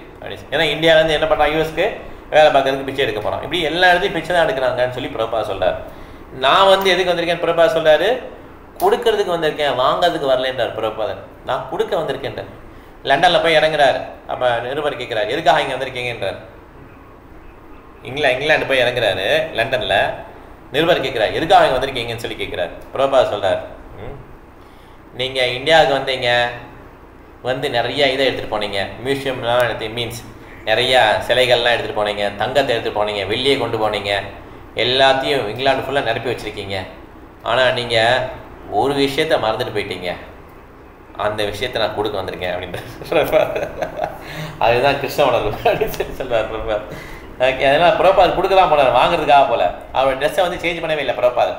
ஏன்னா இந்தியாவிலேருந்து என்ன பண்ணுறாங்க, யூஎஸ்க்கு வேலை பார்க்கறதுக்கு பிச்சை எடுக்க போகிறோம். இப்படி எல்லா இடத்துலையும் பிச்சை தான் எடுக்கிறாங்கன்னு சொல்லி பிரபா சொல்கிறார். நான் வந்து எதுக்கு வந்திருக்கேன், பிரபா சொல்கிறாரு, கொடுக்கறதுக்கு வந்திருக்கேன், வாங்கிறதுக்கு வரலன்றார் பிரபாதன். நான் கொடுக்க வந்திருக்கேன்றார். லண்டனில் போய் இறங்குறாரு. அப்போ நிருபர் கேட்குறாரு, எதுக்காக இங்கே வந்திருக்கீங்கன்றார். இங்கிலாந்து போய் இறங்குறாரு லண்டனில். நிருபர் கேட்குறாரு, எதுக்காக இங்கே வந்திருக்கீங்கன்னு சொல்லி கேட்குறாரு. பிரபா சொல்கிறார், நீங்கள் இந்தியாவுக்கு வந்தீங்க, வந்து நிறையா இதை எடுத்துகிட்டு போனீங்க, மியூசியம்லாம் மீன்ஸ் நிறையா சிலைகள்லாம் எடுத்துகிட்டு போனீங்க, தங்கத்தை எடுத்துகிட்டு போனீங்க, வெள்ளியை கொண்டு போனீங்க, எல்லாத்தையும் இங்கிலாந்து ஃபுல்லாக நிரப்பி வச்சுருக்கீங்க. ஆனால் நீங்கள் ஒரு விஷயத்தை மறந்துட்டு போயிட்டீங்க, அந்த விஷயத்தை நான் கொடுக்க வந்திருக்கேன் அப்படின்ற. அதுதான் கிருஷ்ண உணர்வு அப்படின்னு சொல்லி சொல்வார் பிரபாத். ஓகே. அதனால் பிரபாத் கொடுக்க தான் போனார், வாங்குறதுக்காக போல. அவரோட ட்ரெஸ்ஸை வந்து சேஞ்ச் பண்ணவே இல்லை பிரபாத்.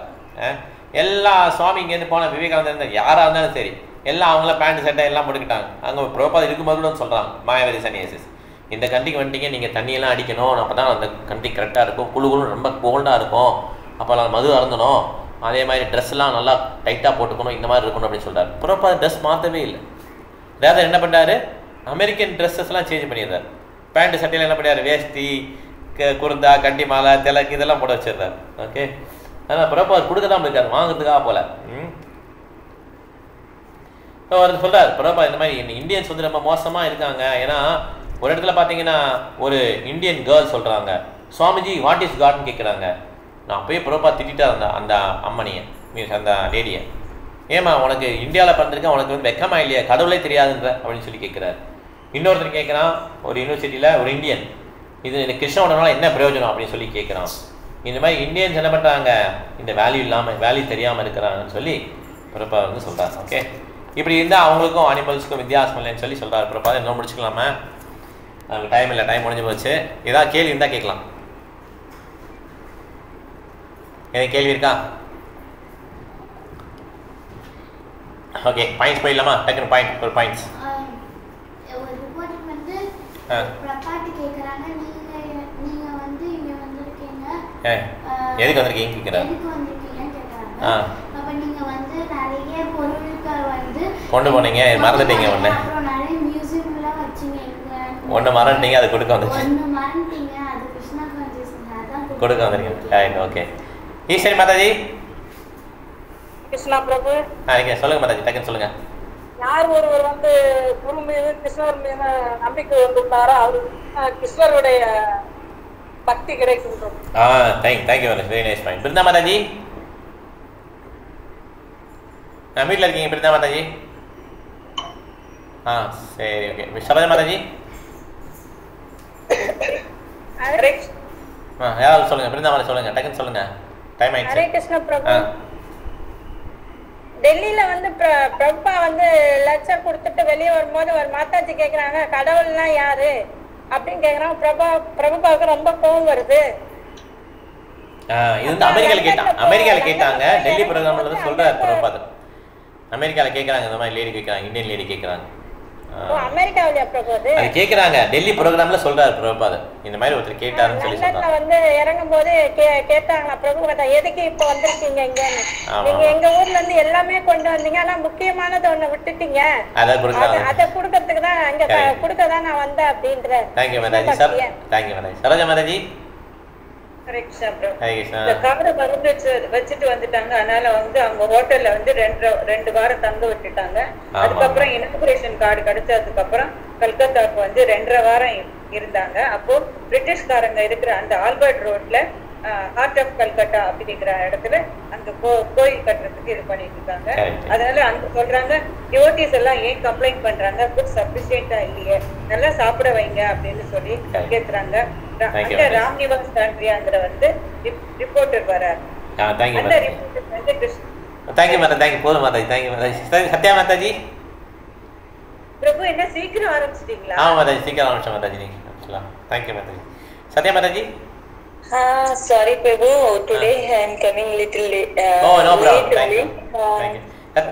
எல்லா சுவாமி இங்கேருந்து போன விவேகானந்தர் யாராக இருந்தாலும் சரி, எல்லாம் அவங்கள பேண்ட் சட்டை எல்லாம் போட்டுக்கிட்டாங்க. அங்கே பிரபாத் இருக்கும்போது கூட சொல்கிறாங்க, மாயாவதி சன்னியாசிஸ், இந்த கண்ட்ரிக்கு வந்துட்டீங்க, நீங்கள் தண்ணியெல்லாம் அடிக்கணும், அப்போ தான் அந்த கண்ட்ரி கரெக்டாக இருக்கும், குழு ரொம்ப கோல்டாக இருக்கும், அப்போல்லாம் மது அருந்தணும், அதே மாதிரி ட்ரெஸ்லாம் நல்லா டைட்டாக போட்டுக்கணும், இந்த மாதிரி இருக்கணும் அப்படின்னு சொல்கிறார். பிரபாத் ட்ரெஸ் மாற்றவே இல்லை. ரேதர் என்ன பண்ணுறாரு, அமெரிக்கன் ட்ரெஸ்ஸஸ்லாம் சேஞ்ச் பண்ணிடுறாரு. பேண்ட் சட்டையில் என்ன பண்ணுறாரு, வேஷ்டி, குர்தா, கண்டி மாலை, திலக்கு இதெல்லாம் போட வச்சிடுறாரு. ஓகே. அதனால் பிரபாத் கொடுக்க தான் இருக்காரு, வாங்குறதுக்காக போல. அவர் சொல்கிறார் பிரபா, இந்த மாதிரி இந்தியன்ஸ் வந்து ரொம்ப மோசமாக இருக்காங்க. ஏன்னா ஒரு இடத்துல பார்த்தீங்கன்னா ஒரு இந்தியன் கேர்ள் சொல்கிறாங்க, சுவாமிஜி வாட் இஸ் காட்னு கேட்குறாங்க. நான் போய் பிரபா திட்டா அந்த அம்மனியை, மீன்ஸ் அந்த லேடியை, ஏமா உனக்கு இந்தியாவில் பிறந்திருக்கேன், உனக்கு வந்து வெக்கமா இல்லையா, கடவுளே தெரியாதுன்ற அப்படின்னு சொல்லி கேட்குறாரு. இன்னொருத்தர் கேட்குறான், ஒரு யூனிவர்சிட்டியில் ஒரு இந்தியன், இது கிருஷ்ணனோடனால என்ன பிரயோஜனம் அப்படின்னு சொல்லி கேட்குறான். இந்த மாதிரி இந்தியன்ஸ் என்ன பண்ணுறாங்க, இந்த வேல்யூ இல்லாமல் வேல்யூ தெரியாமல் இருக்கிறாங்கன்னு சொல்லி பிரபா வந்து சொல்கிறார். ஓகே. இப்படி இருந்தால் அவங்களுக்கும் அனிமல்ஸுக்கும் வித்தியாசம் இல்லைன்னு சொல்லி சொல்கிறார் பிரபா. இன்னும் முடிச்சுக்கலாமா, நமக்கு டைம் இல்லை, டைம் முடிஞ்சு போச்சு. ஏதாவது கேள்வி இருந்தால் கேட்கலாம். எனக்கு கேள்வி இருக்கா? ஓகே. பாயிண்ட்ஸ் போயிடலாமா, டக்குன்னு பாயிண்ட் ஒரு பாயிண்ட்ஸ். எதுக்கு வந்திருக்கீங்க கேட்குறாரு. கொண்டு போனீங்க, மறந்துட்டீங்க, ஒன்று மறந்துட்டீங்க, அது கொடுக்க வந்துருக்கீங்க. ஓகே. ஈஸ்வரி மாதாஜி, கிருஷ்ணா பிரபு. சொல்லுங்க மாதாஜி, டக்குன்னு சொல்லுங்க. யார் ஒருவர் வந்து குரு மீது கிருஷ்ணர் மீது நம்பிக்கை வந்துள்ளாரோ அவர் கிருஷ்ணருடைய சக்தி கிடைக்கும் Prabhu. Thank you very nice point. Brinda Mataji வீட்டில் இருக்கீங்க பிருந்தா மாதாஜி? சரி ஓகே. சரோஜா மாதாஜி யாராவது சொல்லுங்க. பிருந்தா மாதாஜி சொல்லுங்க, டக்குன்னு சொல்லுங்க, டைம் ஆயிடுச்சு. ஹரே கிருஷ்ண பிரபு. டெல்லியில வந்து பிரபா வந்து லெக்சர் கொடுத்துட்டு வெளியே வரும்போது ஒரு மாதாஜி கேக்குறாங்க கடவுள்னா யாரு அப்படின்னு கேக்குறாங்க. பிரபுபாவுக்கு ரொம்ப கோவம் வருது. இது வந்து அமெரிக்கால கேட்டாங்க. டெல்லி ப்ரோக்ராம்ல வந்து சொல்றாரு பிரபுபாத். அமெரிக்கால கேக்குறாங்க, இந்த மாதிரி லேடி கேக்குறாங்க, இந்தியன் லேடி கேக்குறாங்க. அமெரிக்காவில பிரபுபாத் அது கேக்குறாங்க, டெல்லி ப்ரோக்ராம்ல சொல்றாரு பிரபுபாத். இந்த மாதிரி ஒருத்தர் கேட்டாருன்னு சொல்லி சொல்றாங்க. வந்து இறங்கும் போது கேட்டாங்களா பிரபுபாத் எதுக்கு இப்ப வந்திருக்கீங்க இங்கன்னு. நீங்க எங்க ஊர்ல இருந்து எல்லாமே கொண்டு வந்தீங்க, ஆனா முக்கியமானது ஒண்ணு விட்டுட்டீங்க, அதை குடுக்கறதுக்கு தான் அங்க குடுக்கதான் நான் வந்தேன் அப்படின்ற. Thank you Mataji sir. Thank you Mataji. Saroja Mataji கார்டை மருந்து வச்சுட்டு வந்துட்டாங்க. அதனால வந்து அவங்க ஹோட்டல்ல வந்து 2 வாரம் தங்க விட்டுட்டாங்க. அதுக்கப்புறம் இனாகுரேஷன் கார்டு கிடைச்சதுக்கு அப்புறம் கல்கத்தாவுக்கு வந்து 2.5 வாரம் இருந்தாங்க. அப்போ பிரிட்டிஷ்காரங்க இருக்கிற அந்த ஆல்பர்ட் ரோட்ல ஹார்ட் ஆஃப் கல்கட்டா அப்படிங்கிற இடத்துல அந்த கோயில் கட்டுறதுக்கு இது பண்ணிட்டு இருக்காங்க. அதனால அங்க சொல்றாங்க டிவோட்டிஸ் எல்லாம் ஏன் கம்ப்ளைண்ட் பண்றாங்க, ஃபுட் சஃபிஷியன்ட்டா இல்லையே, நல்லா சாப்பிட வைங்க அப்படின்னு சொல்லி கேக்குறாங்க. அந்த ராம்நிவாஸ் தாண்ட்ரியாங்கிற வந்து ரிப்போர்ட்டர் வராரு. அந்த ரிப்போர்ட்டர் வந்து சத்யா மாதாஜி பிரபு என்ன சீக்கிரம் ஆரம்பிச்சிட்டீங்களா? மாதாஜி சீக்கிரம் ஆரம்பிச்சோம் மாதாஜி. நீங்க thank you Mataji. Sathya Mataji sorry Prabhu, today I am coming little late. No problem. Thank you.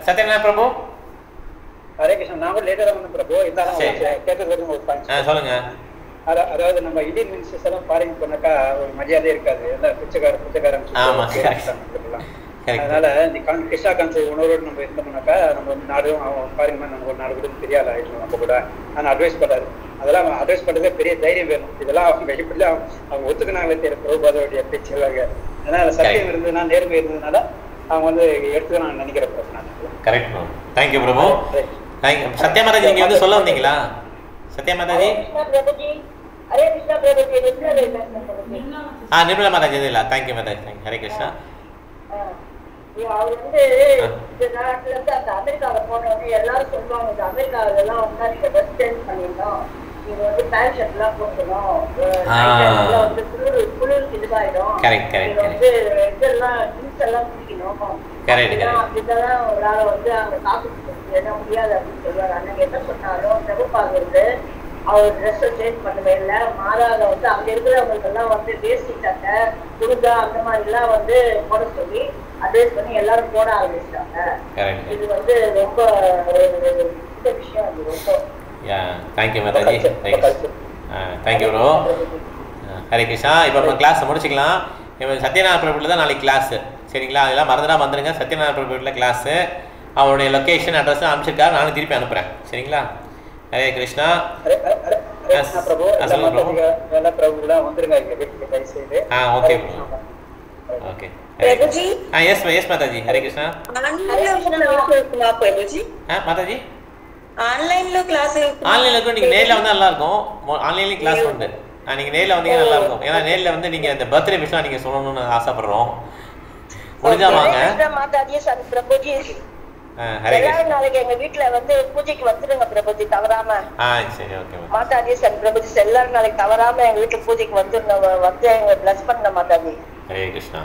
Satyana Prabhu. Hare Krishnan. நான் கூட லேட்டரா வந்தேன் பிரபு. இருந்தாலும் கேட்டது வரைக்கும் ஒரு பாயிண்ட் சொல்லுங்க. அதாவது நம்ம இந்தியன் மினிஸ்டர்ஸ் எல்லாம் ஃபாரின் பண்ணாக்கா ஒரு மரியாதை இருக்காது, எல்லாம் பிச்சைக்காரன். அதனால இந்த கிருஷ்ணா கான்செப்ட் உணர்வோடு நம்ம இருந்தோம்னாக்கா நம்ம நாடும் ஃபாரின் நம்ம ஒரு நாடு கூட பெரிய ஆள் ஆயிடும் நம்ம கூட. நான் அட்வைஸ் பண்ணாரு, அதெல்லாம் அட்வைஸ் பண்றதே பெரிய தைரியம் வேணும். இதெல்லாம் அவங்க எப்படிலாம் அவங்க ஒத்துக்கினாங்களே தெரியல பிரபுபாதோடைய பேச்சு எல்லாங்க. ஏன்னா சத்தியம் இருந்ததுன்னா நேர்மை இருந்ததுனால அவங்க வந்து எடுத்து நான் நினைக்கிறேன். கரெக்ட். தேங்க்யூ பிரபு. சத்யா மாதாஜி நீங்க வந்து சொல்ல வந்தீங்களா? சத்யா மாதாஜி நிர்மலா மாதாஜி இல்ல. தேங்க்யூ மாதாஜி. ஹரே கிருஷ்ணா. அவர் வந்து இந்த நாட்டுல இருந்து அந்த அமெரிக்காவில போனவங்க எல்லாரும் சொல்லுவாங்க, அமெரிக்காவில எல்லாம் வந்து நீங்க ட்ரெஸ் சேஞ்ச் பண்ணிடணும், நீங்க வந்து பேண்ட் ஷர்ட் எல்லாம் போட்டணும், வந்து குளிருக்கு இதுவாயிடும், நீங்க வந்து இதெல்லாம் ஜீன்ஸ் எல்லாம் பிடிக்கணும், இதெல்லாம் ஒரு ஆளை வந்து அவங்க காப்பி என்ன முடியாது அப்படின்னு சொல்லுவாங்க. அன்னைக்கு என்ன சொன்னாலும் பிரபுபாத் வந்து அவர் ட்ரெஸ் சேஞ்ச் பண்ணவே இல்லை, மாறாக வந்து அங்க இருக்கிறவங்களுக்கு எல்லாம் வந்து வேஷ்டி சட்டை குடுங்கா அந்த மாதிரி எல்லாம் வந்து போட சொல்லி அட்வைஸ் பண்ணி எல்லாரும் போட ஆரம்பிச்சிட்டாங்க. இது வந்து ரொம்ப இந்த விஷயம். அது ரொம்ப thank you Mataji. Thank you bro. Hare Krishna. இப்போ நம்ம கிளாஸ் முடிச்சுக்கலாம். இப்போ சத்யநாராயண பிரபுவில் தான் நாளைக்கு கிளாஸு, சரிங்களா? அதெல்லாம் மறந்துடாம வந்துருங்க. சத்யநாராயண பிரபுவில் கிளாஸு, அவருடைய லொக்கேஷன் அட்ரஸ் அனுப்பிச்சிருக்காரு, நானும் திருப்பி அனுப்புகிறேன், சரிங்களா? Hare Krishna. Okay okay. Yes yes Mataji. Hare Krishna. Mataji ஆன்லைன்ல கிளாஸ் ஆன்லைன்ல இருக்கும். நீங்க நேர்ல வந்தா நல்லா இருக்கும். ஆன்லைன்லயும் கிளாஸ் உண்டு. நீங்க நேர்ல வந்தீங்கன்னா நல்லா இருக்கும். ஏன்னா நேர்ல வந்து நீங்க இந்த பர்த்டே விஷயம் நீங்க சொல்லணும்னு ஆசைப்படுறோம். முடிஞ்சா வாங்க. மாதாஜி சன் பிரபுஜி. ஹரே கிருஷ்ணா. நாளைக்கு எங்க வீட்ல வந்து பூஜைக்கு வந்துருங்க பிரபுஜி, தவறாம. சரி ஓகே. மாதாஜி சன் பிரபுஜி எல்லாரும் நாளைக்கு தவறாம எங்க வீட்டுல பூஜைக்கு வந்துருங்க, வந்து எங்க பிளஸ் பண்ண மாதாஜி. ஹரே கிருஷ்ணா.